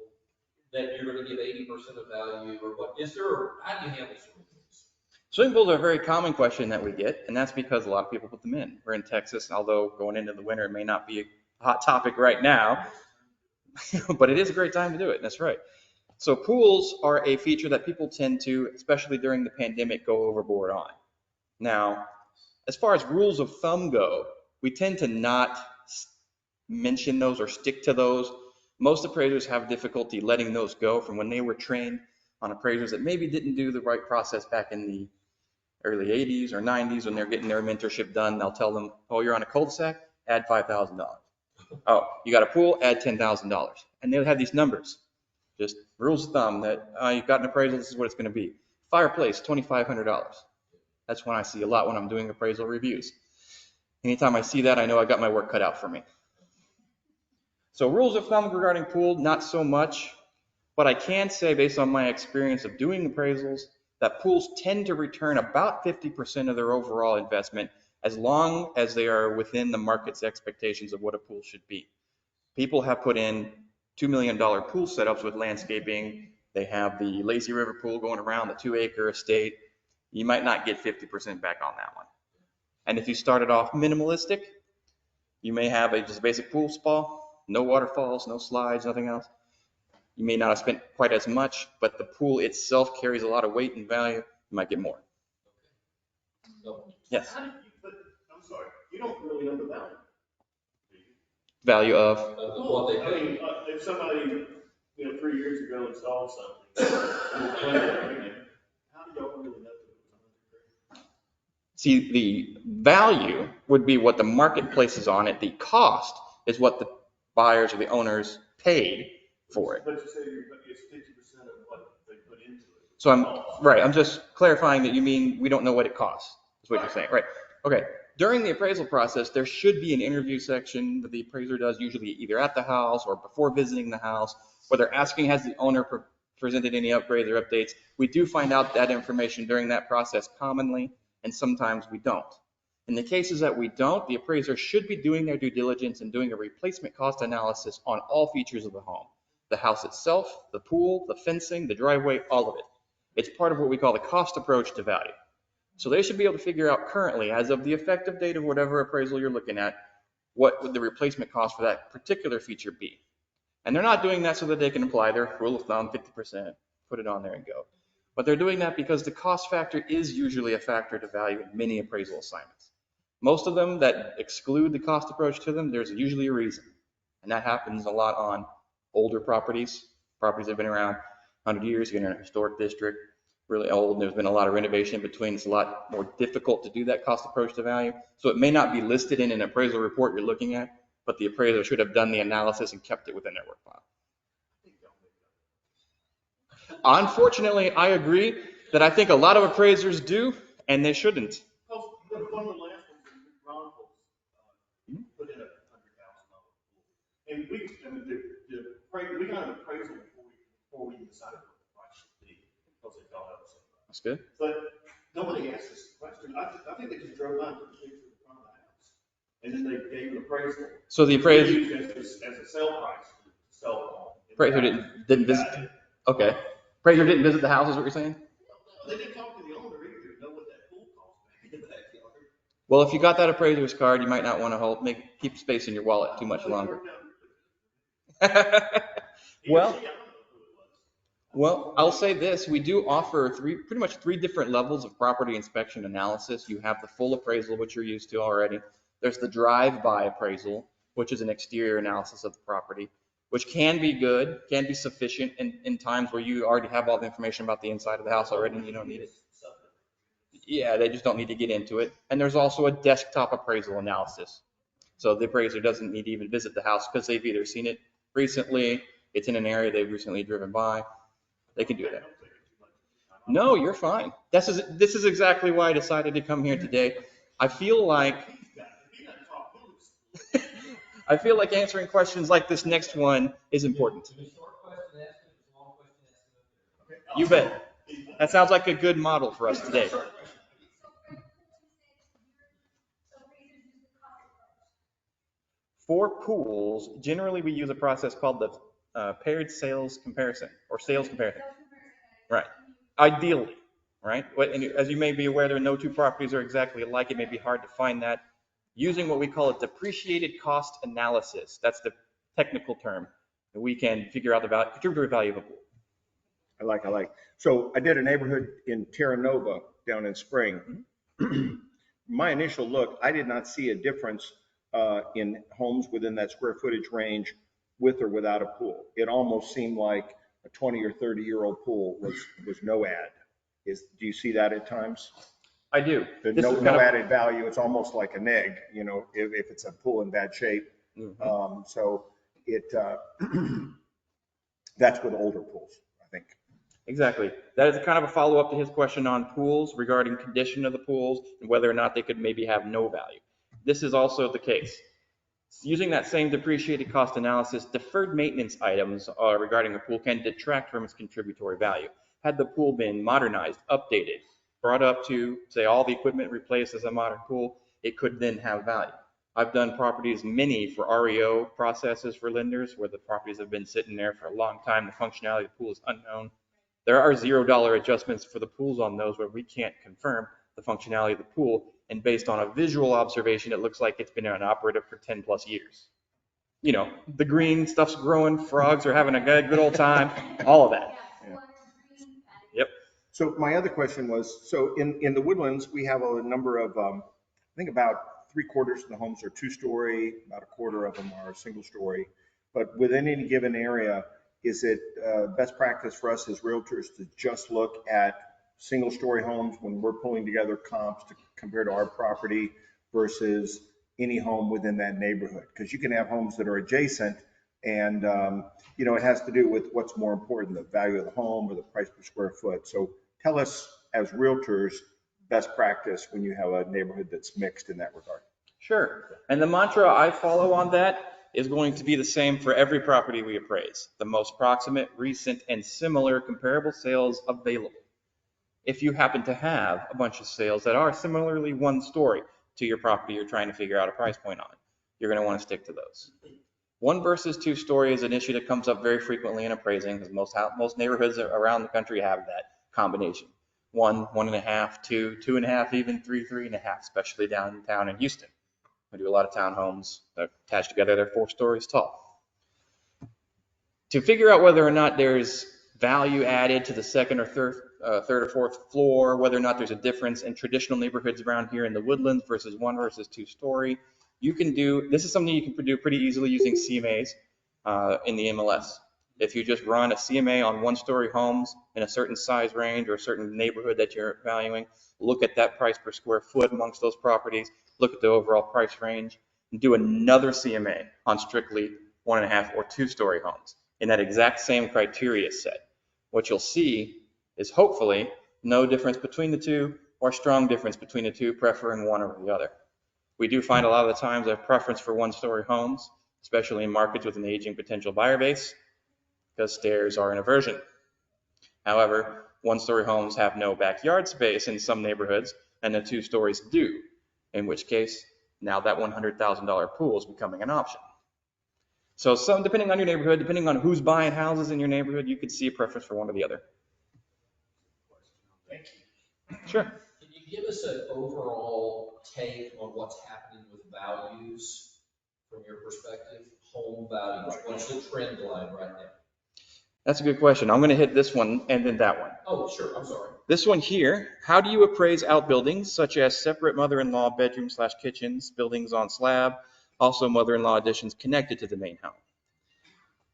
that you're going to give 80% of value, or what? How do you handle swimming pools? Swimming pools are a very common question that we get, and that's because a lot of people put them in. We're in Texas, although going into the winter, it may not be a hot topic right now, but it is a great time to do it, that's right. So pools are a feature that people tend to, especially during the pandemic, go overboard on. Now, as far as rules of thumb go, we tend to not mention those or stick to those. Most appraisers have difficulty letting those go from when they were trained on appraisers that maybe didn't do the right process back in the early 80s or 90s when they're getting their mentorship done. They'll tell them, oh, you're on a cul-de-sac, add $5,000. Oh, you got a pool, add $10,000. And they'll have these numbers. Just rules of thumb that you've got an appraisal, this is what it's going to be. Fireplace, $2,500. That's one I see a lot when I'm doing appraisal reviews. Anytime I see that, I know I got my work cut out for me. So rules of thumb regarding pool, not so much. But I can say, based on my experience of doing appraisals, that pools tend to return about 50% of their overall investment as long as they are within the market's expectations of what a pool should be. People have put in $2 million pool setups with landscaping. They have the lazy river pool going around the 2-acre estate. You might not get 50% back on that one. And if you started off minimalistic, you may have just a basic pool spa, no waterfalls, no slides, nothing else. You may not have spent quite as much, but the pool itself carries a lot of weight and value. You might get more. Yes. How did you put, I'm sorry, you don't really know the value. Value of? What they I mean, pay. if somebody, 3 years ago installed something, how do y'all really know that it was $100,000? See, the value would be what the marketplace is on it. The cost is what the buyers or the owners paid for it. But you said it's 50% of what they put into it. So I'm just clarifying that you mean we don't know what it costs, is what you're saying, right? Okay. During the appraisal process, there should be an interview section that the appraiser does, usually either at the house or before visiting the house, where they're asking, has the owner presented any upgrades or updates? We do find out that information during that process commonly, and sometimes we don't. In the cases that we don't, the appraiser should be doing their due diligence and doing a replacement cost analysis on all features of the home. The house itself, the pool, the fencing, the driveway, all of it. It's part of what we call the cost approach to value. So they should be able to figure out currently, as of the effective date of whatever appraisal you're looking at, what would the replacement cost for that particular feature be. And they're not doing that so that they can apply their rule of thumb, 50%, put it on there and go. But they're doing that because the cost factor is usually a factor to value in many appraisal assignments. Most of them that exclude the cost approach to them, there's usually a reason. And that happens a lot on older properties that have been around 100 years, you're in a historic district, really old, and there's been a lot of renovation in between. It's a lot more difficult to do that cost approach to value. So it may not be listed in an appraisal report you're looking at, but the appraiser should have done the analysis and kept it within their work file. Unfortunately, I agree that I think a lot of appraisers do, and they shouldn't. One of the last ones, Ron put in $100,000 pool. And we got an appraisal before we decided what the price should be, because they thought that was so much. That's good. But nobody asked this question. I think they just drove by and put the picture in front of the house. And then they gave an appraisal. So the appraiser Used as a sale price to sell the home. appraiser didn't visit. Okay. Appraiser didn't visit the house, is what you're saying? They didn't talk to the owner either to know what that pool cost back in the backyard. Well, if you got that appraiser's card, you might not want to keep space in your wallet too much longer. Well, I'll say this. We do offer pretty much three different levels of property inspection analysis. You have the full appraisal, which you're used to already. There's the drive-by appraisal, which is an exterior analysis of the property, which can be good, can be sufficient in times where you already have all the information about the inside of the house already and you don't need it. Yeah, they just don't need to get into it. And there's also a desktop appraisal analysis. So the appraiser doesn't need to even visit the house because they've either seen it recently, it's in an area they've recently driven by. They can do that. No, you're fine. This is exactly why I decided to come here today. I feel like answering questions like this next one is important. You bet. That sounds like a good model for us today. For pools, generally we use a process called the paired sales comparison or sales comparison. Right. Ideally, right? And as you may be aware, there are no two properties are exactly alike. It may be hard to find that. Using what we call a depreciated cost analysis. That's the technical term. We can figure out the contributory value of a pool. I like. So I did a neighborhood in Terra Nova down in Spring. My initial look, I did not see a difference in homes within that square footage range with or without a pool. It almost seemed like a 20 or 30-year-old pool was no add. Do you see that at times? I do. No added value. It's almost like a neg, if it's a pool in bad shape. Mm-hmm. So that's with older pools, I think. Exactly. That is kind of a follow-up to his question on pools regarding condition of the pools and whether or not they could maybe have no value. This is also the case. Using that same depreciated cost analysis, deferred maintenance items regarding a pool can detract from its contributory value. Had the pool been modernized, updated, brought up to, say, all the equipment replaced as a modern pool, it could then have value. I've done properties, many for REO processes for lenders, where the properties have been sitting there for a long time. The functionality of the pool is unknown. There are $0 adjustments for the pools on those where we can't confirm the functionality of the pool. And based on a visual observation, it looks like it's been unoperative for 10 plus years. You know, the green stuff's growing, frogs are having a good old time, all of that. Yeah. Yep. So my other question was, so in the Woodlands, we have a number of, I think about 3/4 of the homes are 2-story, about 1/4 of them are 1-story. But within any given area, is it best practice for us as realtors to just look at 1-story homes when we're pulling together comps to compare to our property versus any home within that neighborhood? Because you can have homes that are adjacent and, you know, it has to do with what's more important, the value of the home or the price per square foot. So tell us as realtors, best practice when you have a neighborhood that's mixed in that regard. Sure. And the mantra I follow on that is going to be the same for every property we appraise. The most proximate, recent, and similar comparable sales available. If you happen to have a bunch of sales that are similarly 1-story to your property you're trying to figure out a price point on, you're going to want to stick to those. 1 versus 2-story is an issue that comes up very frequently in appraising, because most neighborhoods around the country have that combination. 1, 1.5, 2, 2.5, even 3, 3.5, especially downtown in Houston. We do a lot of townhomes that are attached together. They're 4 stories tall. To figure out whether or not there's value added to the second or third or fourth floor, whether or not there's a difference in traditional neighborhoods around here in the Woodlands versus 1 versus 2-story, you can do, this is something you can do pretty easily using CMAs in the MLS. If you just run a CMA on 1-story homes in a certain size range or a certain neighborhood that you're valuing, look at that price per square foot amongst those properties, look at the overall price range, and do another CMA on strictly 1.5 or 2-story homes in that exact same criteria set. What you'll see is hopefully no difference between the two or strong difference between the two, preferring one over the other. We do find a lot of the times a preference for 1-story homes, especially in markets with an aging potential buyer base, because stairs are an aversion. However, 1-story homes have no backyard space in some neighborhoods, and the 2 stories do, in which case now that $100,000 pool is becoming an option. So depending on your neighborhood, depending on who's buying houses in your neighborhood, you could see a preference for one or the other. Thank you. Sure. Can you give us an overall take on what's happening with values from your perspective? Home values, what's the trend line right now? That's a good question. I'm going to hit this one and then that one. Oh, sure, I'm sorry. This one here, how do you appraise outbuildings such as separate mother-in-law bedroom/kitchens, buildings on slab, also mother-in-law additions connected to the main home?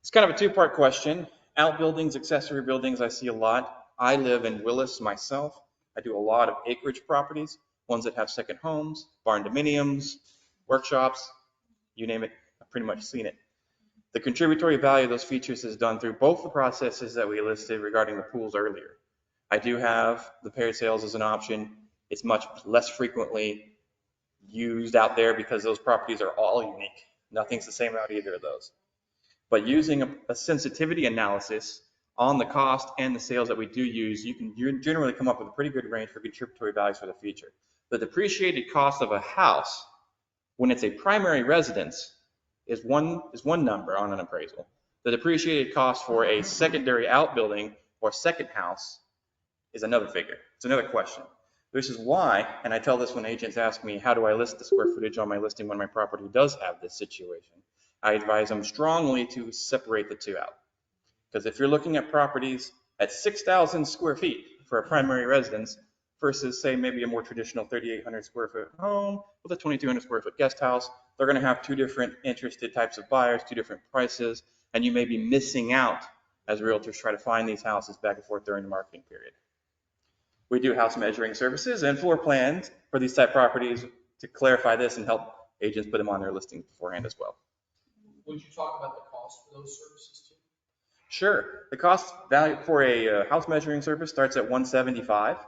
It's kind of a 2-part question. Outbuildings, accessory buildings, I see a lot. I live in Willis myself. I do a lot of acreage properties, ones that have second homes, barn dominiums, workshops, you name it, I've pretty much seen it. The contributory value of those features is done through both the processes that we listed regarding the pools earlier. I do have the paired sales as an option. It's much less frequently used out there because those properties are all unique. Nothing's the same about either of those. But using a sensitivity analysis on the cost and the sales that we do use, you can generally come up with a pretty good range for contributory values for the future. The depreciated cost of a house, when it's a primary residence, is one number on an appraisal. The depreciated cost for a secondary outbuilding or second house is another figure. It's another question. This is why, and I tell this when agents ask me, how do I list the square footage on my listing when my property does have this situation? I advise them strongly to separate the two out. Because if you're looking at properties at 6,000 square feet for a primary residence versus say maybe a more traditional 3,800 square foot home with a 2,200 square foot guest house, they're going to have 2 different interested types of buyers, 2 different prices, and you may be missing out as realtors try to find these houses back and forth during the marketing period. We do house measuring services and floor plans for these type properties to clarify this and help agents put them on their listings beforehand as well. Would you talk about the cost for those services too? Sure. The cost value for a house measuring service starts at $175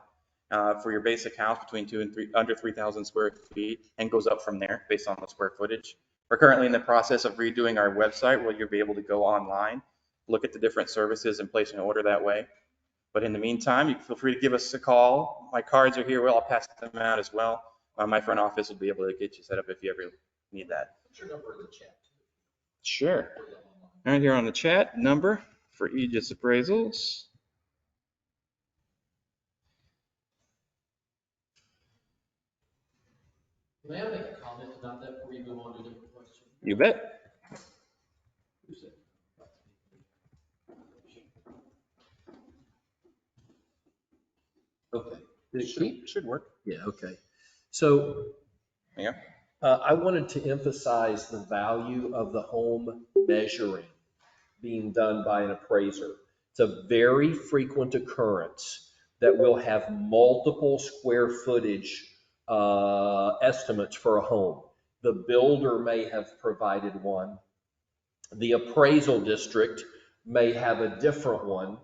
for your basic house between under 3,000 square feet and goes up from there based on the square footage. We're currently in the process of redoing our website where you'll be able to go online, look at the different services and place an order that way. But in the meantime, you can feel free to give us a call. My cards are here. I'll pass them out as well. My front office will be able to get you set up if you ever need that. What's your number in the chat? Sure. Right here on the chat, number for Aegis Appraisals. May I make a comment about that before you move on to a different question? You bet. Who's that? Okay. Should work. Yeah, okay. So Yeah. I wanted to emphasize the value of the home measuring being done by an appraiser. It's a very frequent occurrence that we'll have multiple square footage estimates for a home. The builder may have provided one. The appraisal district may have a different one,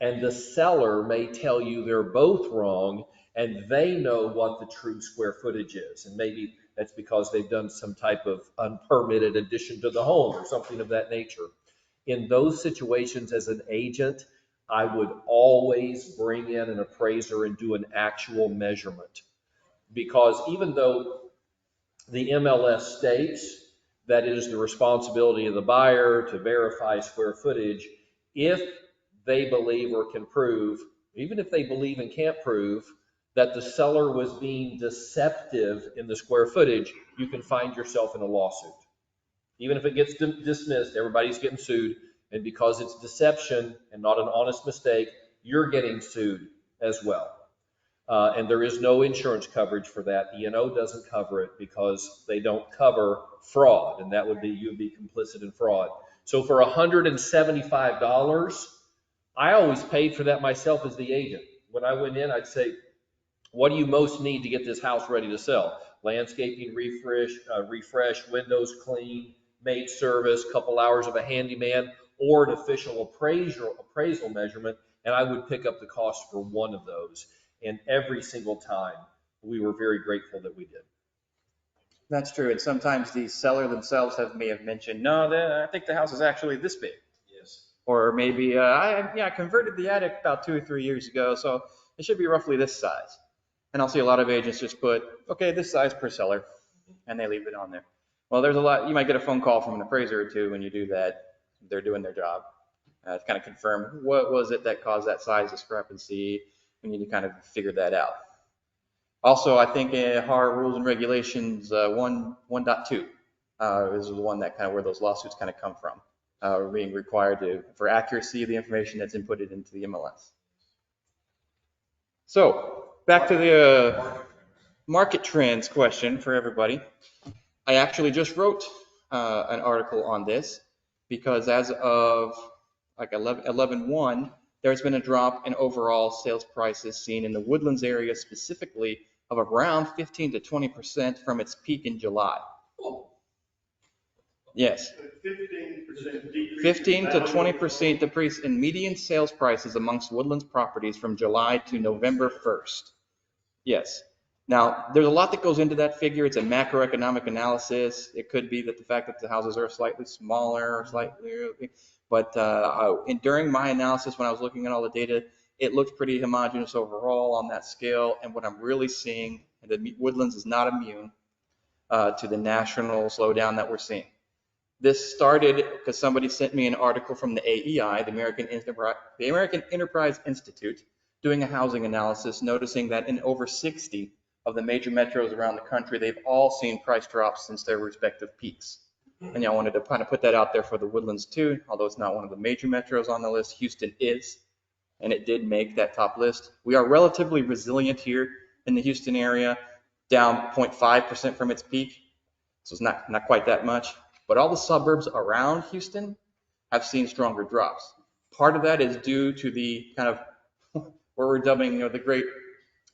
and the seller may tell you they're both wrong, and they know what the true square footage is. And maybe that's because they've done some type of unpermitted addition to the home or something of that nature. In those situations, as an agent, I would always bring in an appraiser and do an actual measurement. Because even though the MLS states that it is the responsibility of the buyer to verify square footage, if they believe or can prove, even if they believe and can't prove, that the seller was being deceptive in the square footage, you can find yourself in a lawsuit. Even if it gets dismissed, everybody's getting sued. And because it's deception and not an honest mistake, you're getting sued as well. And there is no insurance coverage for that. E&O doesn't cover it because they don't cover fraud. And that would be, you'd be complicit in fraud. So for $175, I always paid for that myself as the agent. When I went in, I'd say, what do you most need to get this house ready to sell? Landscaping refresh, windows clean, maid service, couple hours of a handyman, or an official appraisal measurement, and I would pick up the cost for one of those. And every single time, we were very grateful that we did. That's true. And sometimes the seller themselves may have mentioned, no, I think the house is actually this big. Yes. Or maybe, I converted the attic about 2 or 3 years ago, so it should be roughly this size. And I'll see a lot of agents just put, okay, this size per seller, and they leave it on there. Well, there's a lot, you might get a phone call from an appraiser or two when you do that. They're doing their job. To kind of confirm what was it that caused that size discrepancy. We need to kind of figure that out. Also, I think HAR rules and regulations 1.2 is the one that kind of where those lawsuits kind of come from. Being required for accuracy of the information that's inputted into the MLS. So back to the market trends question for everybody. I actually just wrote an article on this because as of like 11/1, there's been a drop in overall sales prices seen in the Woodlands area specifically of around 15 to 20% from its peak in July. Yes. 15% decrease. 15 to 20% decrease in median sales prices amongst Woodlands properties from July to November 1st. Yes. Now, there's a lot that goes into that figure. It's a macroeconomic analysis. It could be that the fact that the houses are slightly smaller, but during my analysis, when I was looking at all the data, it looked pretty homogeneous overall on that scale. And what I'm really seeing, the Woodlands is not immune to the national slowdown that we're seeing. This started because somebody sent me an article from the AEI, the American Enterprise Institute, doing a housing analysis, noticing that in over 60 of the major metros around the country, they've all seen price drops since their respective peaks. And I wanted to kind of put that out there for the Woodlands too, although it's not one of the major metros on the list. Houston is, and it did make that top list. We are relatively resilient here in the Houston area, down 0.5% from its peak. So it's not quite that much. But all the suburbs around Houston have seen stronger drops. Part of that is due to the kind of what we're dubbing, the great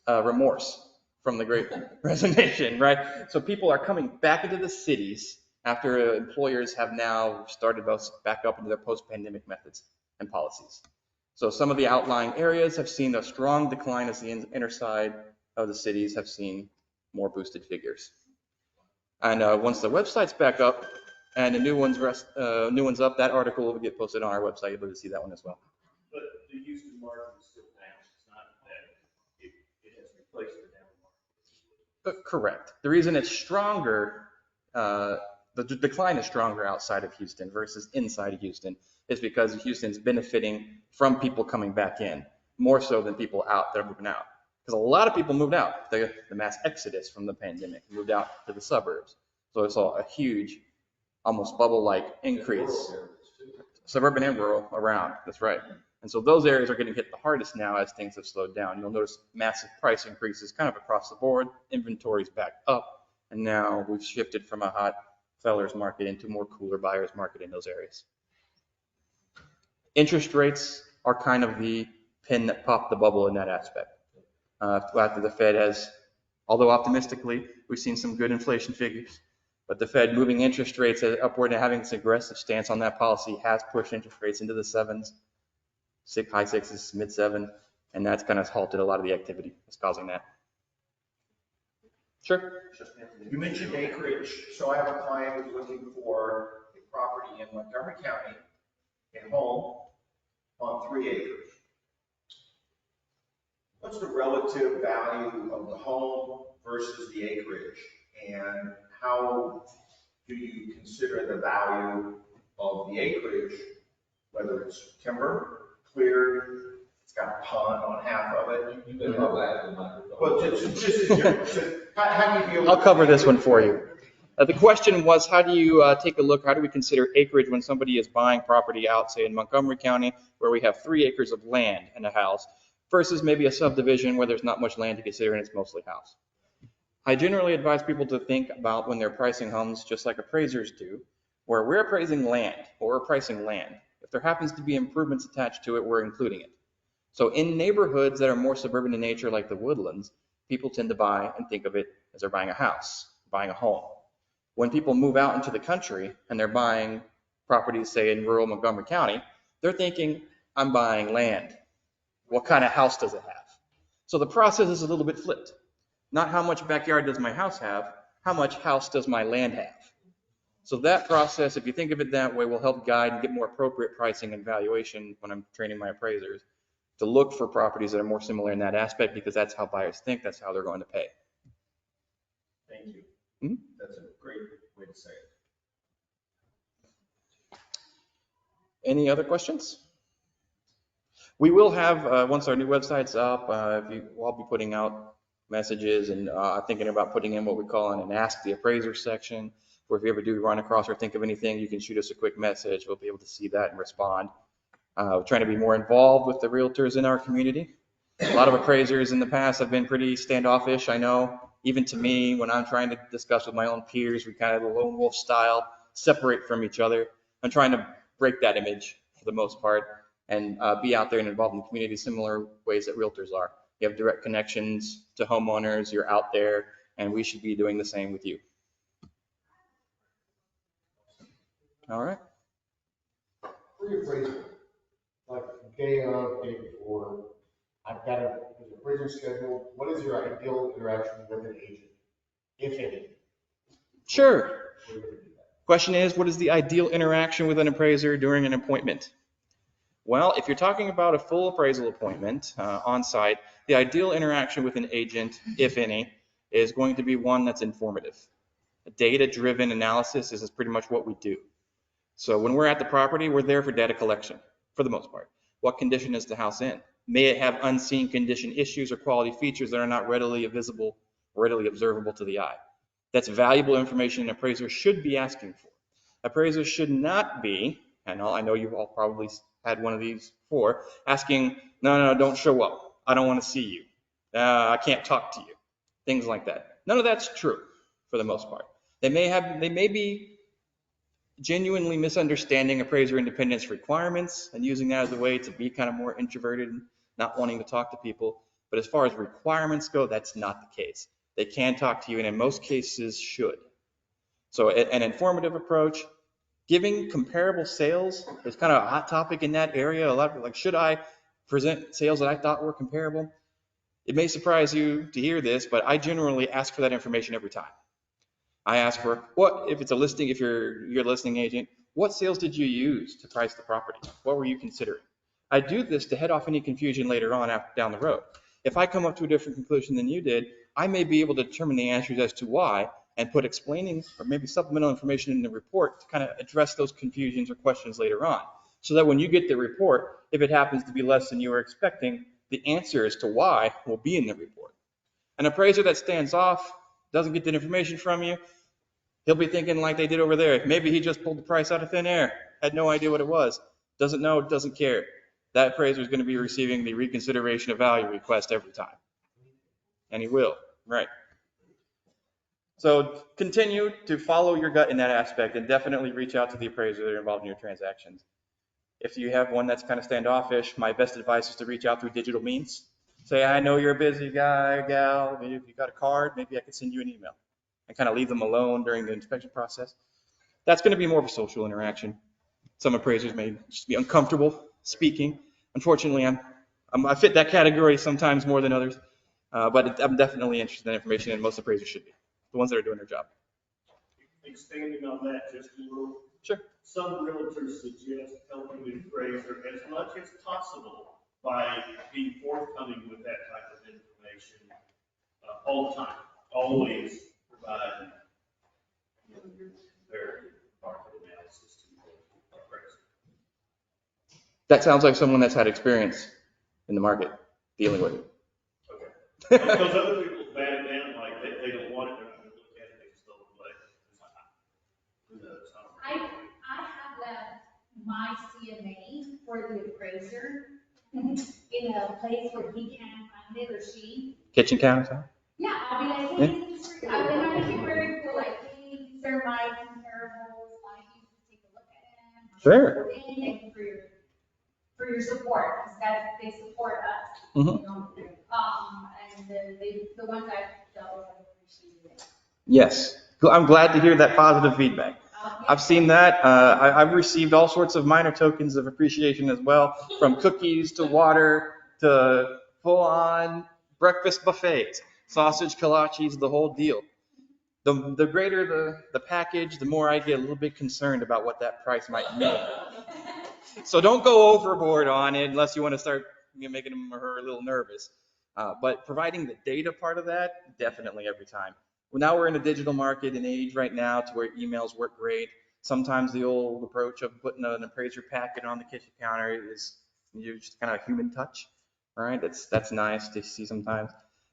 remorse from the great resignation, right? So people are coming back into the cities after employers have now started back up into their post-pandemic methods and policies. So some of the outlying areas have seen a strong decline as the inner side of the cities have seen more boosted figures. And once the website's back up and the new one's up, that article will get posted on our website. You'll be able to see that one as well. But the Houston market is still down. It's not that it has replaced the down market. Correct. The reason it's stronger the decline is stronger outside of Houston versus inside of Houston is because Houston's benefiting from people coming back in more so than people out that are moving out. Because a lot of people moved out. The mass exodus from the pandemic moved out to the suburbs. So it's a huge, almost bubble-like increase. Suburban and rural around, that's right. And so those areas are getting hit the hardest now as things have slowed down. You'll notice massive price increases kind of across the board. Inventory's back up. And now we've shifted from a hot seller's market into more cooler buyer's market in those areas. Interest rates are kind of the pin that popped the bubble in that aspect. After the Fed has, although optimistically, we've seen some good inflation figures, but the Fed moving interest rates upward and having this aggressive stance on that policy has pushed interest rates into the sevens, high sixes, mid seven, and that's kind of halted a lot of the activity that's causing that. Sure. You mentioned acreage, so I have a client who's looking for a property in Montgomery County, a home on 3 acres. What's the relative value of the home versus the acreage? And how do you consider the value of the acreage, whether it's timber, cleared, it's got a pond on half of it? You can go back to the microphone. Well, just in general, so how do you deal with I'll cover this one for you. The question was, how do you take a look, how do we consider acreage when somebody is buying property out, say in Montgomery County, where we have 3 acres of land and a house, versus maybe a subdivision where there's not much land to consider and it's mostly house? I generally advise people to think about when they're pricing homes, just like appraisers do, where we're appraising land, or we're pricing land. If there happens to be improvements attached to it, we're including it. So in neighborhoods that are more suburban in nature, like the Woodlands, people tend to buy and think of it as they're buying a house, buying a home. When people move out into the country and they're buying properties, say in rural Montgomery County, they're thinking, I'm buying land. What kind of house does it have? So the process is a little bit flipped. Not how much backyard does my house have, how much house does my land have? So that process, if you think of it that way, will help guide and get more appropriate pricing and valuation when I'm training my appraisers to look for properties that are more similar in that aspect, because that's how buyers think, that's how they're going to pay. Thank you. Mm-hmm. That's a great way to say it. Any other questions? We will have, once our new website's up, I'll be putting out messages and thinking about putting in what we call an Ask the Appraiser section, where if you ever do run across or think of anything, you can shoot us a quick message. We'll be able to see that and respond. We're trying to be more involved with the realtors in our community. A lot of appraisers in the past have been pretty standoffish, I know. Even to me, when I'm trying to discuss with my own peers, we kind of the lone wolf style, separate from each other. I'm trying to break that image for the most part and be out there and involved in the community similar ways that realtors are. You have direct connections to homeowners, you're out there, and we should be doing the same with you. All right. Pre-appraisal, like day of, day before, I've got an appraiser scheduled. What is your ideal interaction with an agent, if any? Sure. Question is, what is the ideal interaction with an appraiser during an appointment? Well, if you're talking about a full appraisal appointment on site, the ideal interaction with an agent, if any, is going to be one that's informative. A data-driven analysis is pretty much what we do. So when we're at the property, we're there for data collection, for the most part. What condition is the house in? May it have unseen condition issues or quality features that are not readily visible, readily observable to the eye? That's valuable information an appraiser should be asking for. Appraisers should not be, and I know you've all probably had one of these before, asking, no, don't show up. I don't want to see you. I can't talk to you. Things like that. None of that's true for the most part. They may be genuinely misunderstanding appraiser independence requirements and using that as a way to be kind of more introverted and not wanting to talk to people. But as far as requirements go, that's not the case. They can talk to you and in most cases should. So an informative approach, giving comparable sales is kind of a hot topic in that area. A lot of like, should I present sales that I thought were comparable? It may surprise you to hear this, but I generally ask for that information every time. I ask for if it's a listing, if you're a listing agent, what sales did you use to price the property? What were you considering? I do this to head off any confusion later on down the road. If I come up to a different conclusion than you did, I may be able to determine the answers as to why, and put explaining or maybe supplemental information in the report to kind of address those confusions or questions later on. So that when you get the report, if it happens to be less than you were expecting, the answer as to why will be in the report. An appraiser that stands off, doesn't get the information from you, he'll be thinking like they did over there. Maybe he just pulled the price out of thin air, had no idea what it was, doesn't know, doesn't care. That appraiser is going to be receiving the reconsideration of value request every time. And he will, right? So continue to follow your gut in that aspect and definitely reach out to the appraiser that are involved in your transactions. If you have one that's kind of standoffish, my best advice is to reach out through digital means. Say, I know you're a busy guy or gal. Maybe if you got a card, maybe I could send you an email and kind of leave them alone during the inspection process. That's going to be more of a social interaction. Some appraisers may just be uncomfortable speaking. Unfortunately, I fit that category sometimes more than others, but I'm definitely interested in information, and most appraisers should be, the ones that are doing their job. Expanding on that just a little. Sure. Some realtors suggest helping the appraiser as much as possible by being forthcoming with that type of information all the time. Always provide their market analysis to the appraiser. That sounds like someone that's had experience in the market dealing with it. Okay. Because other people bat it down like they don't want it, they're not going to look at it, they just don't let it. Who knows? I have left my CMA for the appraiser in a place where he can find it or she. Kitchen counter? Yeah, I'll be like, hey, I make it very cool, like, hey, these are my comparables, like, you can take a look at them. Sure. Thank you for your support, because they support us. Mm-hmm. You know? And the ones I've dealt with, I've appreciated it. Yes. I'm glad to hear that positive feedback. I've seen that. I've received all sorts of minor tokens of appreciation as well, from cookies to water to full-on breakfast buffets, sausage, kolaches, the whole deal. The greater the package, the more I get a little bit concerned about what that price might mean. So don't go overboard on it unless you want to start making him or her a little nervous. But providing the data part of that, definitely every time. Well, now we're in a digital market and age right now to where emails work great. Sometimes the old approach of putting an appraiser packet on the kitchen counter is just kind of a human touch, right? That's nice to see sometimes.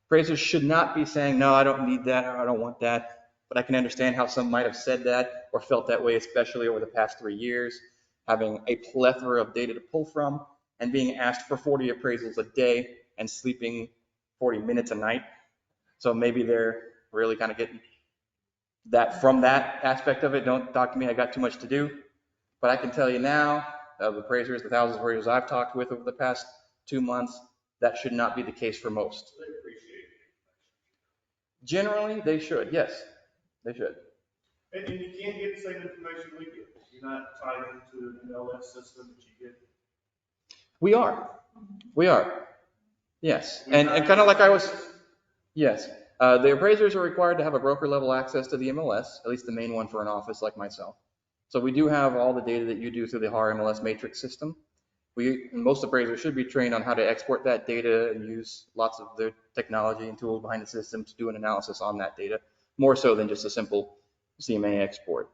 Appraisers should not be saying, no, I don't need that, or I don't want that. But I can understand how some might have said that or felt that way, especially over the past 3 years, having a plethora of data to pull from and being asked for 40 appraisals a day and sleeping 40 minutes a night. So maybe they're really kind of getting that from that aspect of it. Don't talk to me, I got too much to do. But I can tell you now, of appraisers, the thousands of appraisers I've talked with over the past 2 months, that should not be the case for most. They appreciate it. Generally, they should, yes, they should. And you can't get the same information we get. You're not tied into an MLS system that you get. We are, yes. And kind of like I was, yes. The appraisers are required to have a broker level access to the MLS, at least the main one for an office like myself. So we do have all the data that you do through the HAR MLS matrix system. Most appraisers should be trained on how to export that data and use lots of the technology and tools behind the system to do an analysis on that data, more so than just a simple CMA export.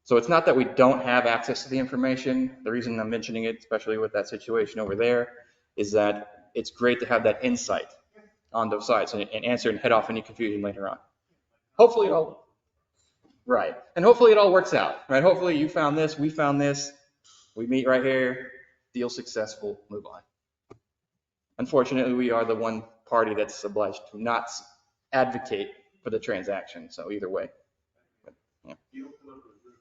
So it's not that we don't have access to the information. The reason I'm mentioning it, especially with that situation over there, is that it's great to have that insight on those sides and answer and head off any confusion later on. Hopefully it all, right. And hopefully it all works out, right? Hopefully you found this, we found this, we meet right here, deal successful, move on. Unfortunately, we are the one party that's obliged to not advocate for the transaction. So either way. But, yeah. You don't come up with good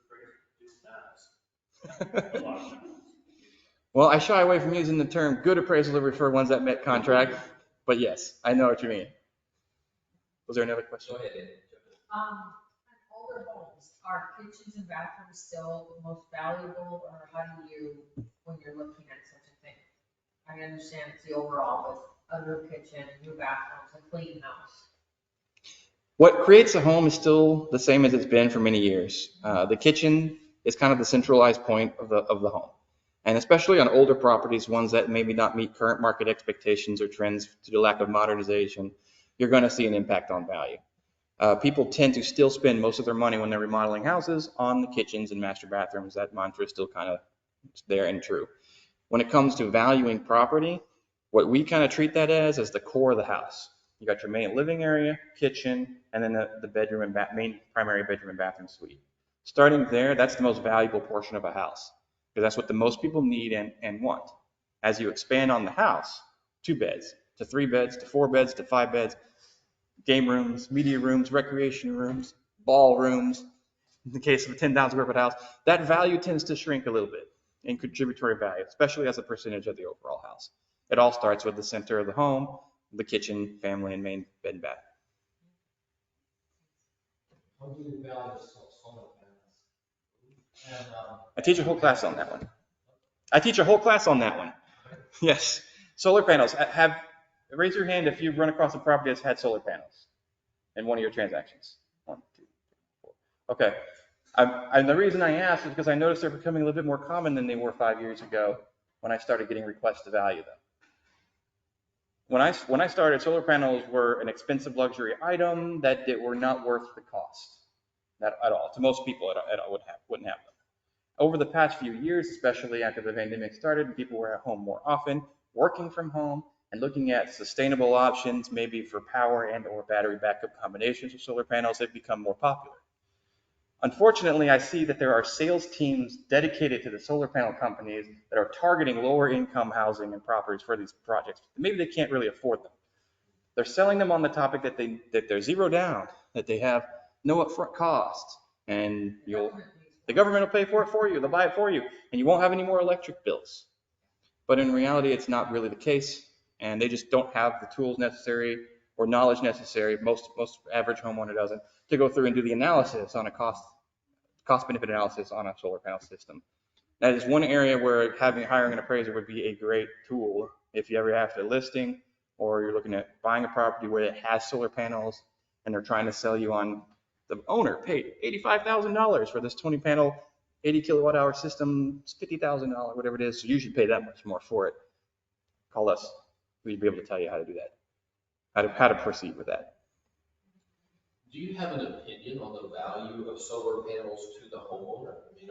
appraisals, it's nice. Well, I shy away from using the term good appraisal to refer ones that met contract, but yes, I know what you mean. Was there another question? Go ahead. On older homes, are kitchens and bathrooms still the most valuable, or how do you, when you're looking at such a thing? I understand it's the overall, but a new kitchen, new bathrooms, a clean house. What creates a home is still the same as it's been for many years. The kitchen is kind of the centralized point of the home. And especially on older properties, ones that maybe not meet current market expectations or trends due to lack of modernization, you're going to see an impact on value. People tend to still spend most of their money when they're remodeling houses on the kitchens and master bathrooms. That mantra is still kind of there and true. When it comes to valuing property, what we kind of treat that as is the core of the house. You got your main living area, kitchen, and then the bedroom and main primary bedroom and bathroom suite. Starting there, that's the most valuable portion of a house because that's what the most people need and want. As you expand on the house, 2 beds to 3 beds to 4 beds to 5 beds, game rooms, media rooms, recreation rooms, ballrooms, in the case of a 10,000 square foot house, that value tends to shrink a little bit in contributory value, especially as a percentage of the overall house. It all starts with the center of the home, the kitchen, family, and main bed and bath. How do you value solar panels? And, I teach a whole class on that one. Yes. Solar panels. Raise your hand if you've run across a property that's had solar panels in one of your transactions. 1, 2, 3, 4. Okay. And the reason I asked is because I noticed they're becoming a little bit more common than they were 5 years ago when I started getting requests to value them. When I started, solar panels were an expensive luxury item that were not worth the cost at all. To most people, it wouldn't have them. Over the past few years, especially after the pandemic started and people were at home more often, working from home and looking at sustainable options, maybe for power and or battery backup combinations of solar panels, have become more popular. Unfortunately, I see that there are sales teams dedicated to the solar panel companies that are targeting lower income housing and properties for these projects. Maybe they can't really afford them. They're selling them on the topic that they're zero down, that they have no upfront costs, and the government will pay for it for you, they'll buy it for you, and you won't have any more electric bills. But in reality, it's not really the case, and they just don't have the tools necessary or knowledge necessary, most average homeowner doesn't, to go through and do the analysis on a cost-benefit analysis on a solar panel system. That is one area where hiring an appraiser would be a great tool if you ever have a listing or you're looking at buying a property where it has solar panels and they're trying to sell you on the owner paid $85,000 for this 20 panel, 80 kilowatt hour system, it's $50,000, whatever it is. So you should pay that much more for it. Call us. We'd be able to tell you how to do that, how to proceed with that. do you have an opinion on the value of solar panels to the homeowner? I mean,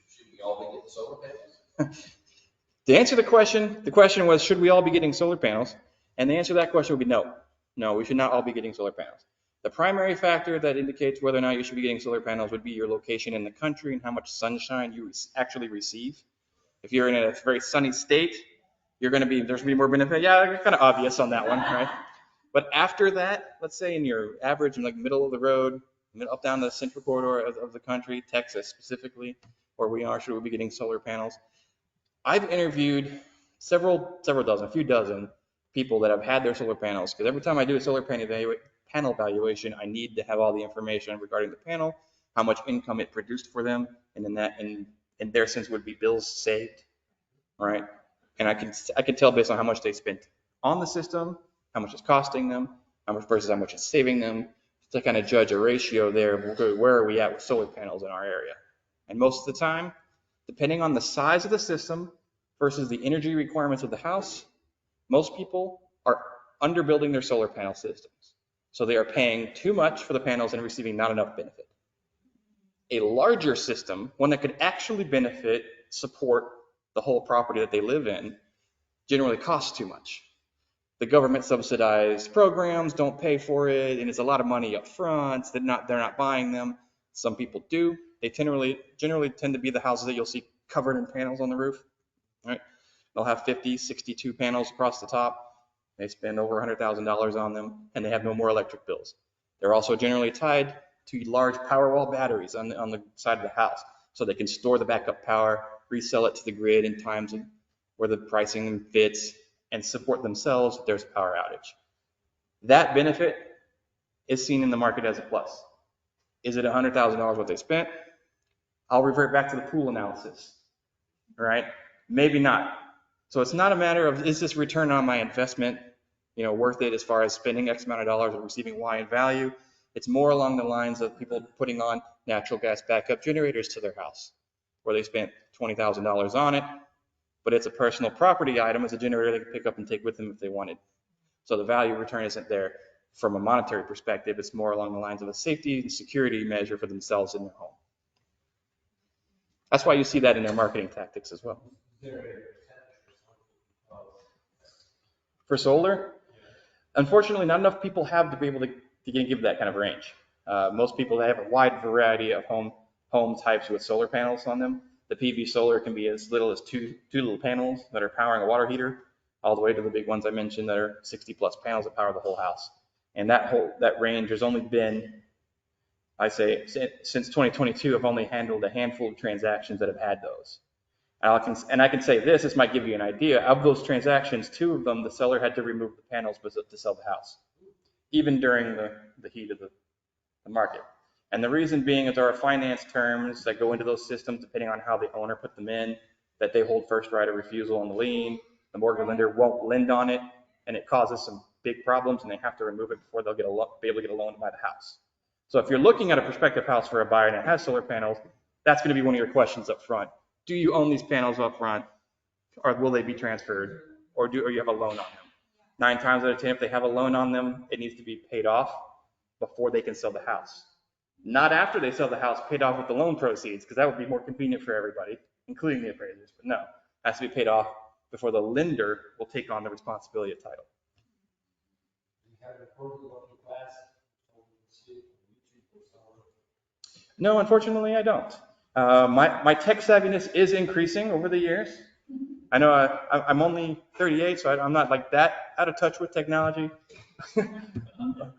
should we all be getting solar panels? To answer the question was, should we all be getting solar panels? And the answer to that question would be no. No, we should not all be getting solar panels. The primary factor that indicates whether or not you should be getting solar panels would be your location in the country and how much sunshine you actually receive. If you're in a very sunny state, there's going to be more benefit. Yeah, kind of obvious on that one, right? But after that, let's say in your average, in like middle of the road, up down the central corridor of the country, Texas specifically, where we are, should we be getting solar panels? I've interviewed a few dozen people that have had their solar panels, because every time I do a solar panel valuation, I need to have all the information regarding the panel, how much income it produced for them, and in their sense would be bills saved, right? And I can tell based on how much they spent on the system, how much it's costing them, how much versus how much it's saving them, to kind of judge a ratio there of where are we at with solar panels in our area. And most of the time, depending on the size of the system versus the energy requirements of the house, most people are underbuilding their solar panel systems. So they are paying too much for the panels and receiving not enough benefit. A larger system, one that could actually support the whole property that they live in, generally costs too much. The government subsidized programs don't pay for it, and it's a lot of money up front. They're not buying them. Some people do. They generally tend to be the houses that you'll see covered in panels on the roof. Right? They'll have 50, 62 panels across the top. They spend over $100,000 on them, and they have no more electric bills. They're also generally tied to large Powerwall batteries on the side of the house, so they can store the backup power, resell it to the grid in times where the pricing fits, and support themselves if there's a power outage. That benefit is seen in the market as a plus. Is it $100,000 what they spent? I'll revert back to the pool analysis, right? Maybe not. So it's not a matter of, is this return on my investment, worth it as far as spending X amount of dollars and receiving Y in value? It's more along the lines of people putting on natural gas backup generators to their house, where they spent $20,000 on it, but it's a personal property item. It's a generator they can pick up and take with them if they wanted. So the value return isn't there. from a monetary perspective, it's more along the lines of a safety and security measure for themselves in their home. That's why you see that in their marketing tactics as well. For solar, unfortunately, not enough people have to be able to give that kind of range. Most people have a wide variety of home types with solar panels on them. The PV solar can be as little as two little panels that are powering a water heater, all the way to the big ones I mentioned that are 60 plus panels that power the whole house. And that range has only been, I say, since 2022, I've only handled a handful of transactions that have had those. And I can say this might give you an idea. Of those transactions, 2 of them, the seller had to remove the panels to sell the house, even during the heat of the market. And the reason being is there are finance terms that go into those systems, depending on how the owner put them in, that they hold first right of refusal on the lien. The mortgage lender won't lend on it, and it causes some big problems, and they have to remove it before they'll be able to get a loan to buy the house. So if you're looking at a prospective house for a buyer and it has solar panels, that's going to be one of your questions up front. Do you own these panels up front, or will they be transferred, or you have a loan on them? 9 times out of 10, if they have a loan on them, it needs to be paid off before they can sell the house. Not after they sell the house, paid off with the loan proceeds, because that would be more convenient for everybody, including the appraisers. But no, it has to be paid off before the lender will take on the responsibility of title. No, unfortunately, I don't. My tech savviness is increasing over the years. I know I'm only 38, so I'm not like that out of touch with technology.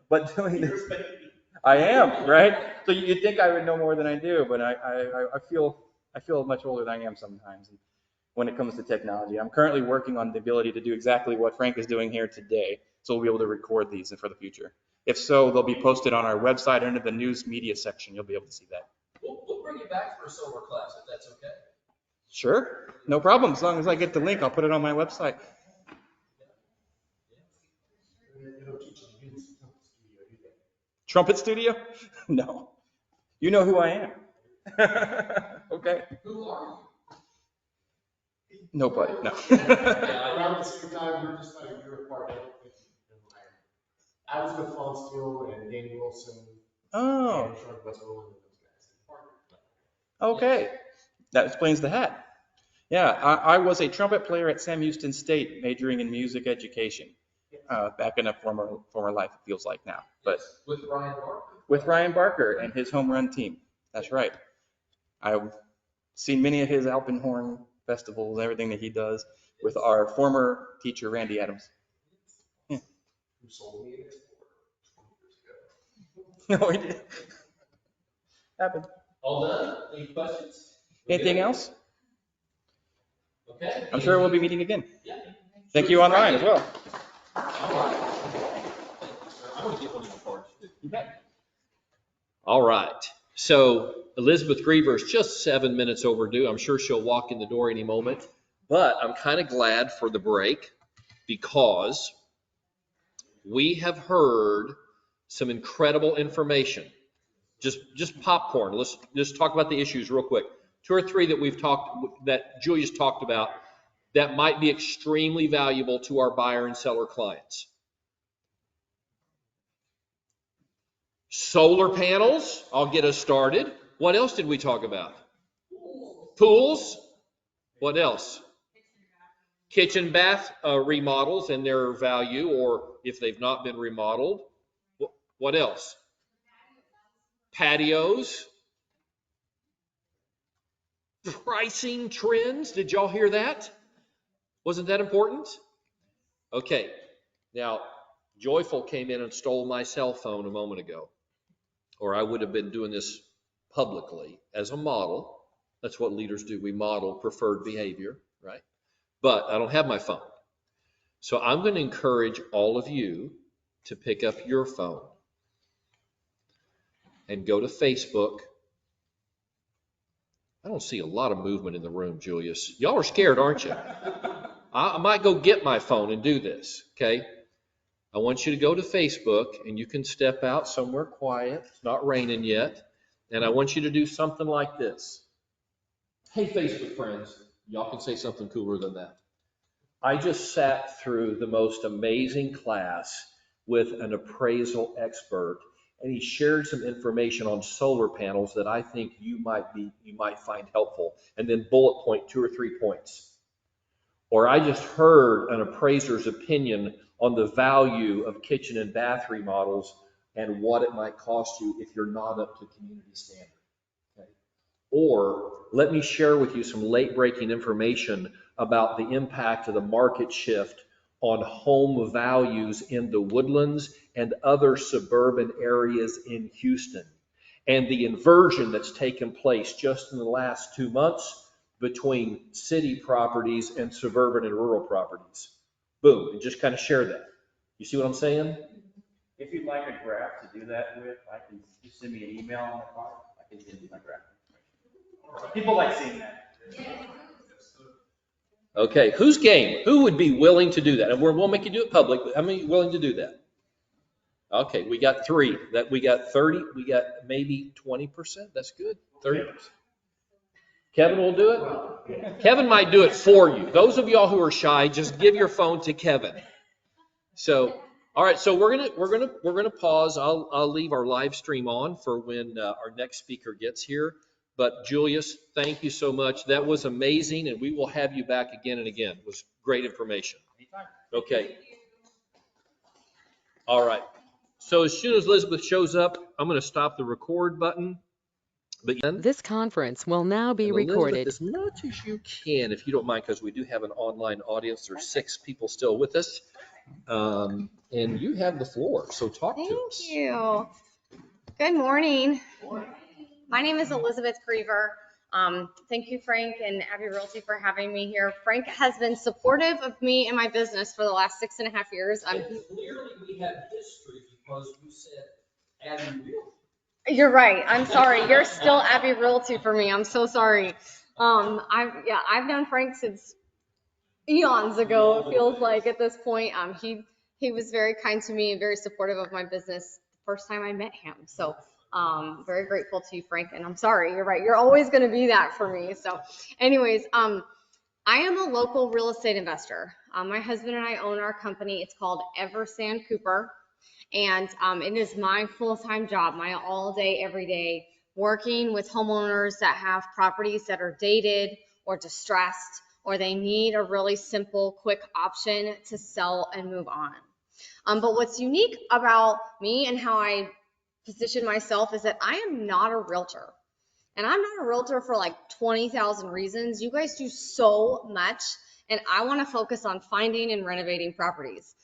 But doing this, I am, right? So you'd think I would know more than I do, but I feel much older than I am sometimes when it comes to technology. I'm currently working on the ability to do exactly what Frank is doing here today, so we'll be able to record these for the future. If so, they'll be posted on our website under the news media section. You'll be able to see that. We'll bring you back for a solar class if that's okay. Sure, no problem. As long as I get the link, I'll put it on my website. Trumpet studio? No. You know who I am. Okay. Who are you? Nobody, no. Around the same time, we're just like, you're a part of it. I was with Vos Studios and Danny Wilson. Oh. And Sean Westmoreland and those guys. Okay. That explains the hat. Yeah, I was a trumpet player at Sam Houston State, majoring in music education. Back in a former life, it feels like now. But with Ryan Barker. With Ryan Barker and his home run team. That's right. I've seen many of his Alpenhorn festivals and everything that he does with our former teacher, Randy Adams. Yeah. Who sold me it 20 years ago. No, he did. Happened. All done? Any questions? Anything else? Okay. I'm sure we'll be meeting again. Yeah. Thank you online as well. All right. I'm going to get one of your cards too. Okay. All right. So Elizabeth Griever is just 7 minutes overdue. I'm sure she'll walk in the door any moment. But I'm kind of glad for the break because we have heard some incredible information. Just popcorn. Let's just talk about the issues real quick. 2 or 3 that Julia's talked about that might be extremely valuable to our buyer and seller clients. Solar panels, I'll get us started. What else did we talk about? Pools. What else? Kitchen bath remodels and their value, or if they've not been remodeled. What else? Patios. Pricing trends. Did y'all hear that? Wasn't that important? Okay. Now, Joyful came in and stole my cell phone a moment ago, or I would have been doing this publicly as a model. That's what leaders do. We model preferred behavior, right? But I don't have my phone. So I'm going to encourage all of you to pick up your phone and go to Facebook. I don't see a lot of movement in the room, Julius. Y'all are scared, aren't you? I might go get my phone and do this, okay? I want you to go to Facebook, and you can step out somewhere quiet. It's not raining yet. And I want you to do something like this. Hey, Facebook friends. Y'all can say something cooler than that. I just sat through the most amazing class with an appraisal expert, and he shared some information on solar panels that I think you might find helpful, and then bullet point 2 or 3 points. Or I just heard an appraiser's opinion on the value of kitchen and bath remodels and what it might cost you if you're not up to community standard. Okay? Or let me share with you some late breaking information about the impact of the market shift on home values in the Woodlands and other suburban areas in Houston, and the inversion that's taken place just in the last 2 months between city properties and suburban and rural properties. Boom, and just kind of share that. You see what I'm saying? If you'd like a graph to do that with, I can just send me an email on the card. I can send you my graph. People like seeing that. Okay, who's game? Who would be willing to do that? And we'll make you do it public, but how many are willing to do that? Okay, we got 3. That we got 30, we got maybe 20%. That's good. 30%. Kevin will do it? Kevin might do it for you. Those of y'all who are shy, just give your phone to Kevin. So, all right, so we're gonna pause. I'll leave our live stream on for when our next speaker gets here. But Julius, thank you so much. That was amazing, and we will have you back again and again. It was great information. Okay. All right. So as soon as Elizabeth shows up, I'm going to stop the record button. But This conference will now be recorded. As much as you can, if you don't mind, because we do have an online audience. There's 6 people still with us. And you have the floor, so talk to us. Thank you. Good morning. My name is Elizabeth Creever. Thank you, Frank and Abbey Realty, for having me here. Frank has been supportive of me and my business for the last 6.5 years. Clearly, we have history because you said Abbey Realty. You're right. I'm sorry. You're still Abbey Realty for me. I'm so sorry. I've known Frank since eons ago. It feels like at this point. He was very kind to me and very supportive of my business the first time I met him. So very grateful to you, Frank. And I'm sorry. You're right. You're always going to be that for me. So, anyways, I am a local real estate investor. My husband and I own our company. It's called EverSanCooper. And it is my full-time job, my all day, every day, working with homeowners that have properties that are dated or distressed, or they need a really simple, quick option to sell and move on. But what's unique about me and how I position myself is that I am not a realtor. And I'm not a realtor for like 20,000 reasons. You guys do so much, and I want to focus on finding and renovating properties.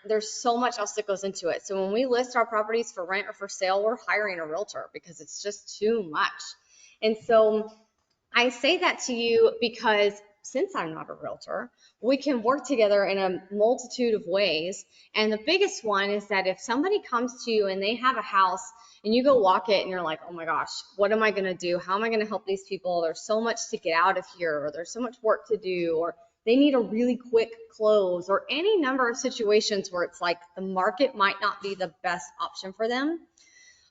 There's so much else that goes into it. So when we list our properties for rent or for sale, we're hiring a realtor because it's just too much. And so I say that to you because since I'm not a realtor, we can work together in a multitude of ways. And the biggest one is that if somebody comes to you and they have a house and you go walk it and you're like, oh my gosh, what am I going to do? How am I going to help these people? There's so much to get out of here, or there's so much work to do, or they need a really quick close, or any number of situations where it's like the market might not be the best option for them.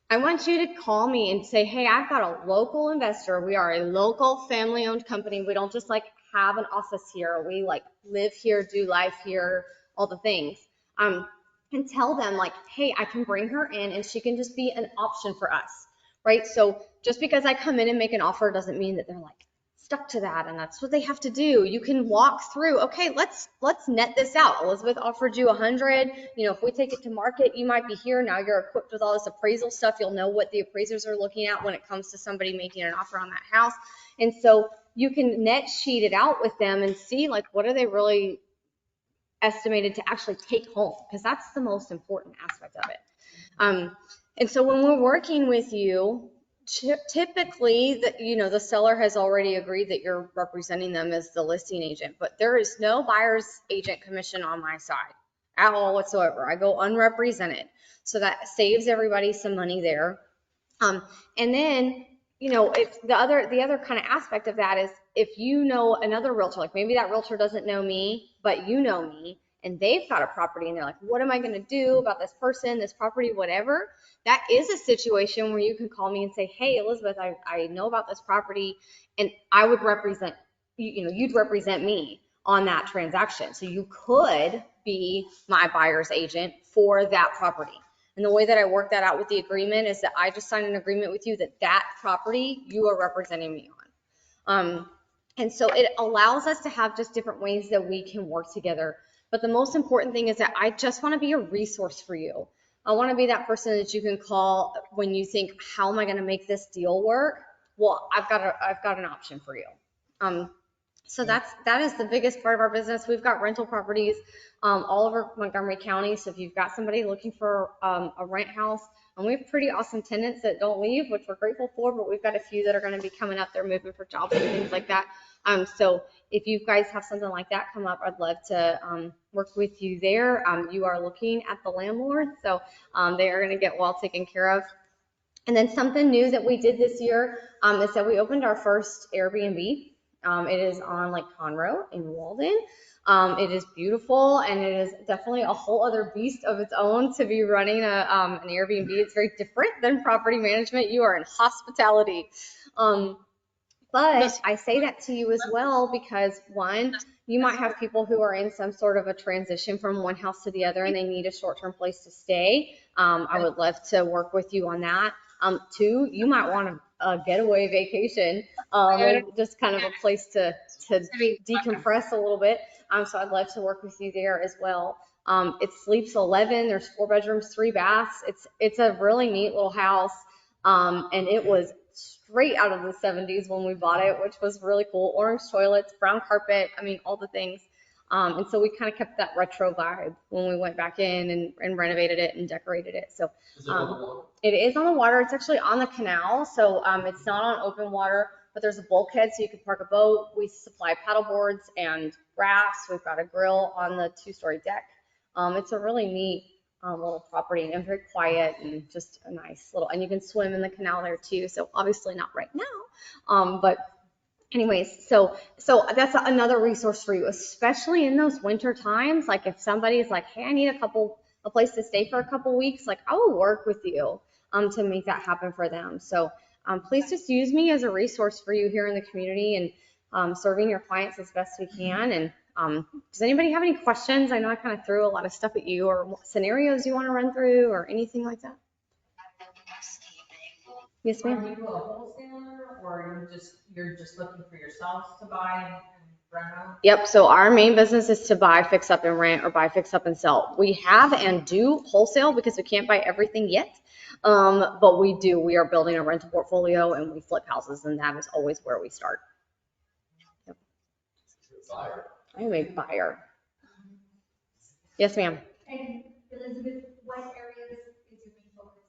I want you to call me and say, hey, I've got a local investor. We are a local family-owned company. We don't just like have an office here. We like live here, do life here, all the things. And tell them like, hey, I can bring her in and she can just be an option for us, right? So just because I come in and make an offer doesn't mean that they're like stuck to that, and that's what they have to do. You can walk through, okay, let's net this out. Elizabeth offered you 100. You know, if we take it to market, you might be here. Now you're equipped with all this appraisal stuff. You'll know what the appraisers are looking at when it comes to somebody making an offer on that house. And so you can net sheet it out with them and see like what are they really estimated to actually take home, because that's the most important aspect of it. And so when we're working with you, typically the seller has already agreed that you're representing them as the listing agent, but there is no buyer's agent commission on my side at all whatsoever. I go unrepresented, so that saves everybody some money there. And then if the other kind of aspect of that is if you know another realtor, like maybe that realtor doesn't know me, but you know me, and they've got a property and they're like, what am I going to do about this person, this property, whatever. That is a situation where you can call me and say, hey, Elizabeth, I know about this property and I would represent, you'd represent me. on that transaction. So you could be my buyer's agent for that property. And the way that I work that out with the agreement is that I just sign an agreement with you that that property you are representing me on. And so it allows us to have just different ways that we can work together. But the most important thing is that I just want to be a resource for you. I want to be that person that you can call when you think, how am I going to make this deal work? Well, I've got an option for you. So that is the biggest part of our business. We've got rental properties all over Montgomery County. So if you've got somebody looking for a rent house, and we have pretty awesome tenants that don't leave, which we're grateful for, but we've got a few that are going to be coming up. They're moving for jobs and things like that. So if you guys have something like that come up, I'd love to work with you there. You are looking at the landlord, so they are going to get well taken care of. And then something new that we did this year is that we opened our first Airbnb. It is on Lake Conroe in Walden. It is beautiful, and it is definitely a whole other beast of its own to be running an Airbnb. It's very different than property management. You are in hospitality. But I say that to you as well because, one, you might have people who are in some sort of a transition from one house to the other and they need a short-term place to stay. I would love to work with you on that. Two, you might want a getaway vacation, and just kind of a place to decompress a little bit. So I'd love to work with you there as well. It sleeps 11. There's 4 bedrooms, 3 baths. It's a really neat little house. And it was straight out of the 70s when we bought it, which was really cool. Orange toilets, brown carpet, I mean, all the things. And so we kind of kept that retro vibe when we went back in and renovated it and decorated it. So Is it on the water? it is on the water. It's actually on the canal. So it's not on open water, but there's a bulkhead so you can park a boat. We supply paddle boards and rafts. We've got a grill on the 2-story deck. It's a really neat little property and very quiet and just a nice little, and you can swim in the canal there too. So obviously not right now. But anyways, so that's another resource for you, especially in those winter times. Like if somebody's like, hey, I need a place to stay for a couple weeks, like I will work with you to make that happen for them. So please just use me as a resource for you here in the community and serving your clients as best we can. And does anybody have any questions? I know I kind of threw a lot of stuff at you, or scenarios you want to run through or anything like that. Yes, ma'am. Are you a wholesaler, or you're just looking for yourselves to buy and rent out? Yep. So our main business is to buy, fix up and rent, or buy, fix up and sell. We have and do wholesale because we can't buy everything yet. But we do. We are building a rental portfolio and we flip houses, and that is always where we start. Yep. Buyer. I am a buyer. Yes, ma'am. And Elizabeth, what areas is your main focus?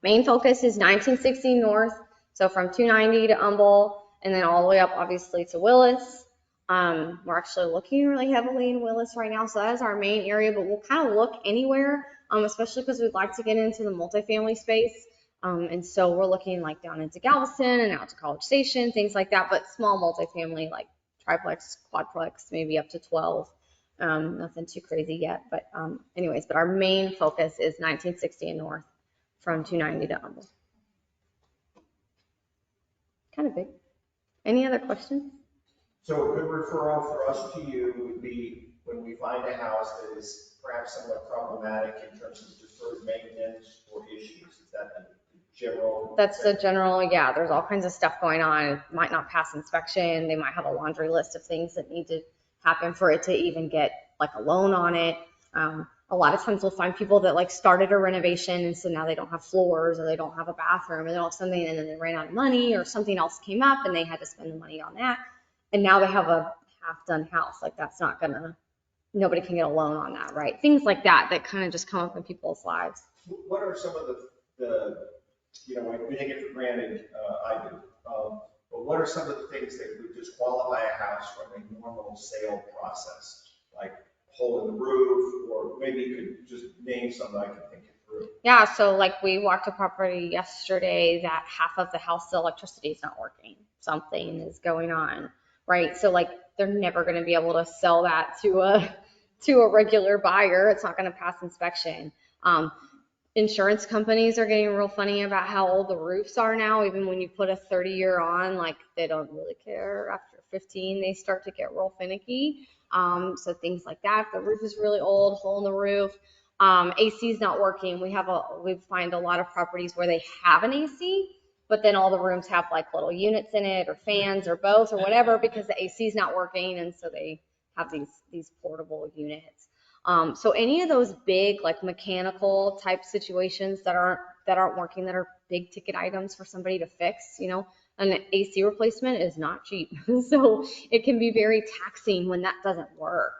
Main focus is 1960 North, so from 290 to Humble, and then all the way up, obviously, to Willis. We're actually looking really heavily in Willis right now, so that is our main area, but we'll kind of look anywhere, especially because we'd like to get into the multifamily space. And so we're looking like down into Galveston and out to College Station, things like that, but small multifamily, like triplex, quadplex, maybe up to 12. Nothing too crazy yet, but anyways, but our main focus is 1960 and North from 290 to Humble. Kind of big. Any other questions? So a good referral for us to you would be when we find a house that is perhaps somewhat problematic in terms of deferred maintenance or issues. Is that the general? That's the general, yeah, there's all kinds of stuff going on. It might not pass inspection. They might have a laundry list of things that need to happen for it to even get like a loan on it. A lot of times we'll find people that like started a renovation and so now they don't have floors or they don't have a bathroom or they don't have something, and then they ran out of money or something else came up and they had to spend the money on that. And now they have a half-done house. Like that's not nobody can get a loan on that, right? Things like that kind of just come up in people's lives. What are some of the we take it for granted, I do, but what are some of the things that would disqualify a house from a normal sale process? Like hole in the roof, or maybe you could just name something I can think it through. Yeah, so like we walked a property yesterday that half of the house, the electricity is not working. Something is going on, right? So like they're never going to be able to sell that to a regular buyer. It's not going to pass inspection. Insurance companies are getting real funny about how old the roofs are now. Even when you put a 30-year on, like they don't really care. After 15, they start to get real finicky. So things like that. If the roof is really old, hole in the roof, AC is not working. We find a lot of properties where they have an AC, but then all the rooms have like little units in it or fans or both or whatever because the AC is not working, and so they have these portable units. So any of those big like mechanical type situations that aren't working, that are big ticket items for somebody to fix, an AC replacement is not cheap. So it can be very taxing when that doesn't work.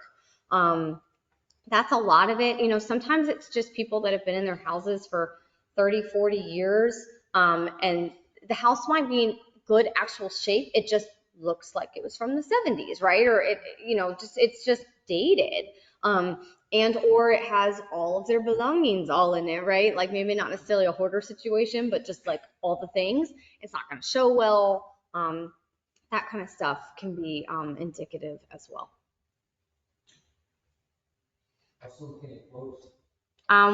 That's a lot of it. Sometimes it's just people that have been in their houses for 30, 40 years, and the house might be in good actual shape. It just looks like it was from the 70s, right? Or it's just dated. Or it has all of their belongings all in it, right? Like maybe not necessarily a hoarder situation, but just like all the things. It's not going to show well. That kind of stuff can be indicative as well.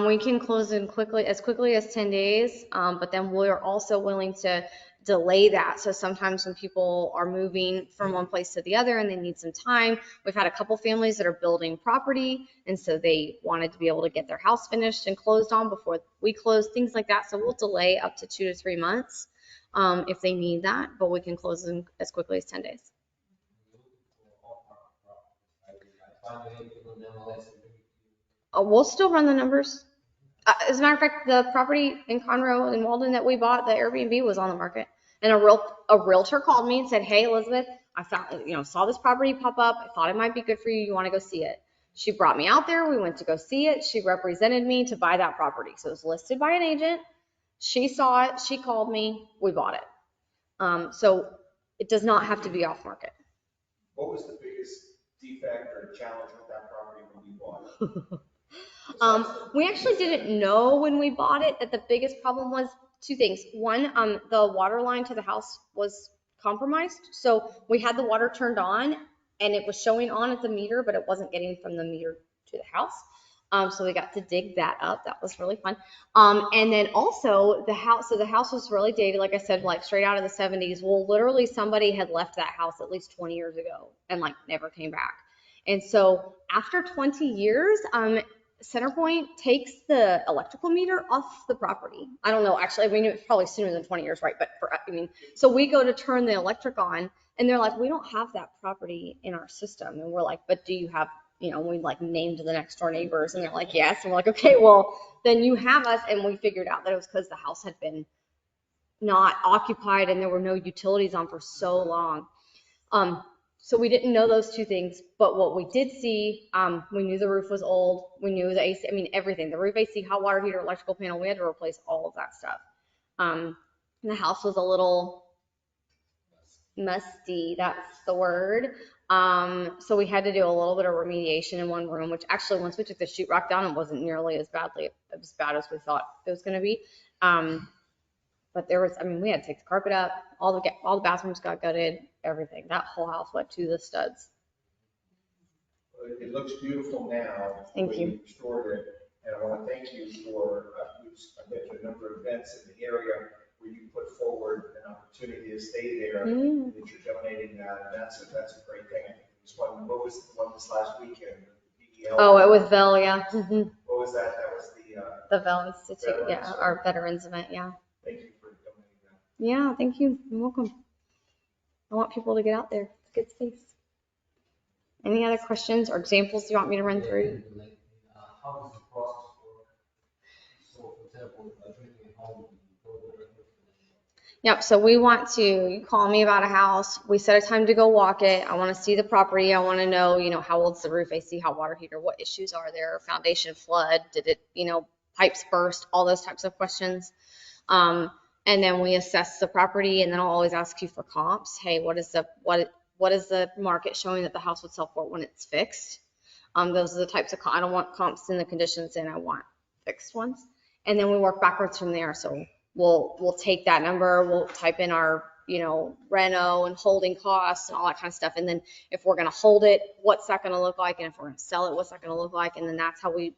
We can close in as quickly as 10 days, but then we're also willing to delay that. So sometimes when people are moving from one place to the other and they need some time, we've had a couple families that are building property, and so they wanted to be able to get their house finished and closed on before we close, things like that. So we'll delay up to 2 to 3 months if they need that, but we can close in as quickly as 10 days. We'll still run the numbers. As a matter of fact, the property in Conroe and Walden that we bought, the Airbnb was on the market, and a realtor called me and said, "Hey, Elizabeth, I found, saw this property pop up. I thought it might be good for you. You want to go see it?" She brought me out there. We went to go see it. She represented me to buy that property. So it was listed by an agent. She saw it. She called me. We bought it. So it does not have to be off market. What was the biggest defect or challenge with that property when you bought it? We actually didn't know when we bought it that the biggest problem was two things. One, the water line to the house was compromised. So we had the water turned on and it was showing on at the meter, but it wasn't getting from the meter to the house. So we got to dig that up. That was really fun. And then also the house was really dated, like I said, like straight out of the 70s. Well, literally somebody had left that house at least 20 years ago and like never came back. And so after 20 years, CenterPoint takes the electrical meter off the property. I don't know, actually, it's probably sooner than 20 years, right? But so we go to turn the electric on and they're like, "We don't have that property in our system." And we're like, "But do you have," we like named the next door neighbors, and they're like, "Yes." And we're like, "Okay, well, then you have us." And we figured out that it was because the house had been not occupied and there were no utilities on for so long. So we didn't know those two things, but what we did see, we knew the roof was old. We knew the AC, everything, the roof AC, hot water heater, electrical panel, we had to replace all of that stuff. The house was a little musty, that's the word. So we had to do a little bit of remediation in one room, which actually once we took the sheetrock down, it wasn't nearly as bad as we thought it was going to be. But there was, we had to take the carpet up, all the bathrooms got gutted, everything. That whole house went to the studs. It looks beautiful now. Thank you. You restored it, and I want to thank you for, I've been to a number of events in the area where you put forward an opportunity to stay there, and that you're donating that, and that's a great thing. I think it was fun. What was the one this last weekend? Oh, it was Vel, yeah. Mm-hmm. What was that? That was the Vel Institute, yeah, our veterans event, yeah. Thank you for donating that. Yeah, thank you. You're welcome. I want people to get out there. It's a good space. Any other questions or examples you want me to run through? How does the process work? So, for example, if I'm drinking at home, Yep, so you call me about a house, we set a time to go walk it, I want to see the property, I want to know, how old's the roof AC, hot water heater, what issues are there, foundation flood, did it, pipes burst, all those types of questions. And then we assess the property, and then I'll always ask you for comps. Hey, what is the market showing that the house would sell for when it's fixed? Those are the types of I don't want comps in the conditions, and I want fixed ones. And then we work backwards from there. So we'll take that number, we'll type in our reno and holding costs and all that kind of stuff. And then if we're going to hold it, what's that going to look like? And if we're going to sell it, what's that going to look like? And then that's how we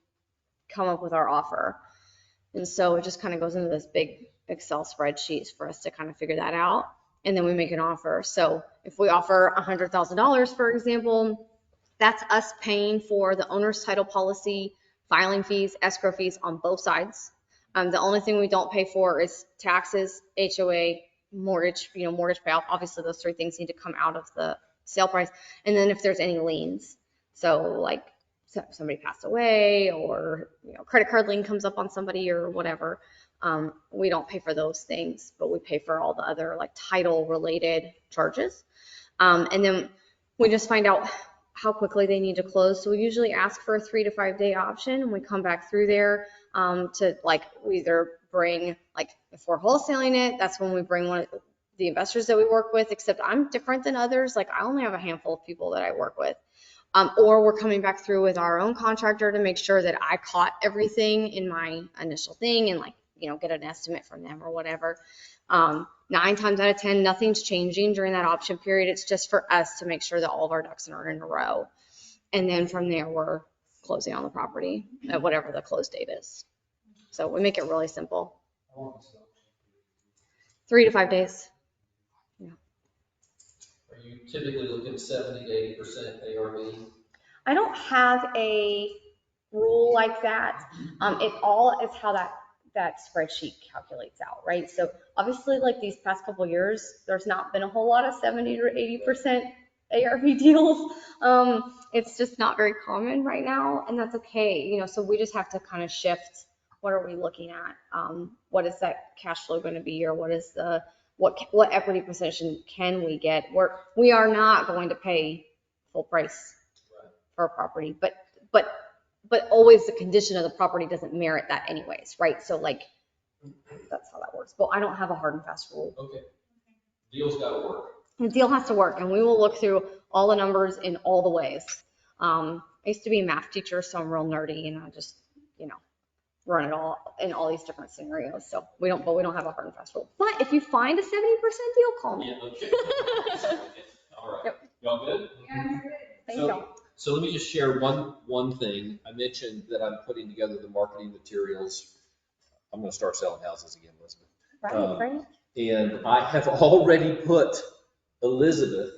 come up with our offer. And so it just kind of goes into this big Excel spreadsheet for us to kind of figure that out. And then we make an offer. So if we offer $100,000, for example, That's us paying for the owner's title policy, filing fees, escrow fees on both sides. The only thing we don't pay for is taxes, HOA, mortgage, mortgage payoff. Obviously, those three things need to come out of the sale price. And then if there's any liens, so like somebody passed away or credit card lien comes up on somebody or whatever, we don't pay for those things, but we pay for all the other like title related charges. And then we just find out how quickly they need to close. So we usually ask for a 3 to 5 day option, and we come back through there to we either bring, if we're wholesaling it, that's when we bring one of the investors that we work with, except I'm different than others. I only have a handful of people that I work with. Or we're coming back through with our own contractor to make sure that I caught everything in my initial thing and get an estimate from them or whatever. 9 times out of 10, nothing's changing during that option period. It's just for us to make sure that all of our ducks are in a row. And then from there, we're closing on the property at whatever the close date is. So we make it really simple. 3 to 5 days. Are you typically looking 70 to 80% ARV? I don't have a rule like that. It all is how that spreadsheet calculates out, right? So obviously, these past couple of years, there's not been a whole lot of 70 or 80% ARV deals. It's just not very common right now, and that's okay. So we just have to kind of shift. What are we looking at? What is that cash flow going to be, or what is what equity position can we get? We are not going to pay full price for a property, but always the condition of the property doesn't merit that anyways, right? So that's how that works. But I don't have a hard and fast rule. Okay. Deal's got to work. The deal has to work, and we will look through all the numbers in all the ways. I used to be a math teacher, so I'm real nerdy, and I just, run it all in all these different scenarios. So we don't have a hard and fast rule. But if you find a 70% deal, call me. Yeah, okay. All right. Yep. Y'all good? Yeah. Thank y'all. So let me just share one thing. I mentioned that I'm putting together the marketing materials. I'm going to start selling houses again, Elizabeth. Right. And I have already put Elizabeth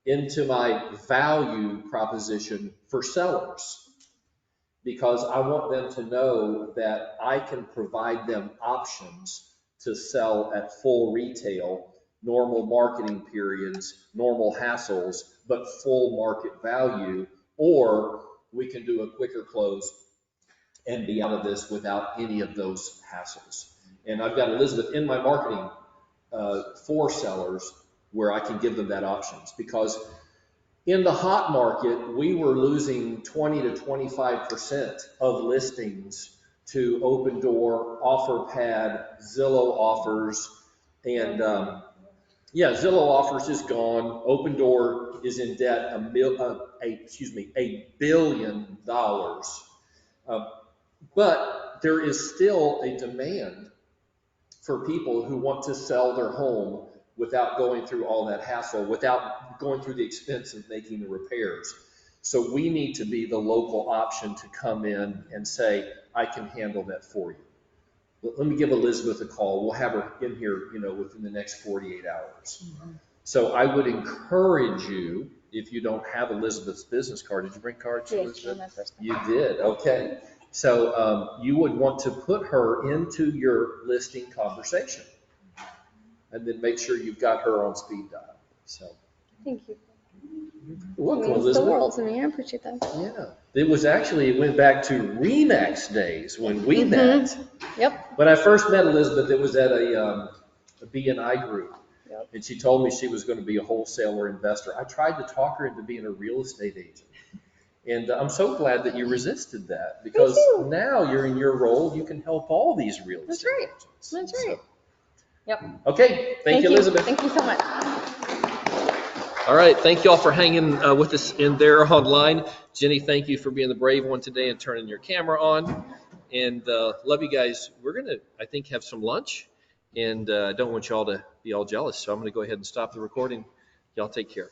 into my value proposition for sellers, because I want them to know that I can provide them options to sell at full retail, normal marketing periods, normal hassles, but full market value, or we can do a quicker close and be out of this without any of those hassles. And I've got Elizabeth in my marketing for sellers where I can give them that options, because in the hot market, we were losing 20 to 25% of listings to Open Door, OfferPad, Zillow offers, and Zillow offers is gone. Open Door is in debt $1 billion. But there is still a demand for people who want to sell their home without going through all that hassle, without going through the expense of making the repairs. So we need to be the local option to come in and say, I can handle that for you. Let me give Elizabeth a call. We'll have her in here, within the next 48 hours. Mm-hmm. So I would encourage you, if you don't have Elizabeth's business card, did you bring cards? Yes, my first time. You did, okay. So you would want to put her into your listing conversation, and then make sure you've got her on speed dial. So thank you. Welcome, It means Elizabeth. the world to me. I appreciate that. Yeah. It went back to Remax days when we met. Yep. When I first met Elizabeth, it was at a B&I group. Yep. And she told me she was going to be a wholesaler investor. I tried to talk her into being a real estate agent. And I'm so glad that you resisted that, because now you're in your role. You can help all these real estate agents. That's right. Yep. Okay. Thank you, Elizabeth. Thank you so much. All right. Thank you all for hanging with us in there online. Jenny, thank you for being the brave one today and turning your camera on. And love you guys. We're going to, I think, have some lunch. And I don't want y'all to be all jealous. So I'm going to go ahead and stop the recording. Y'all take care.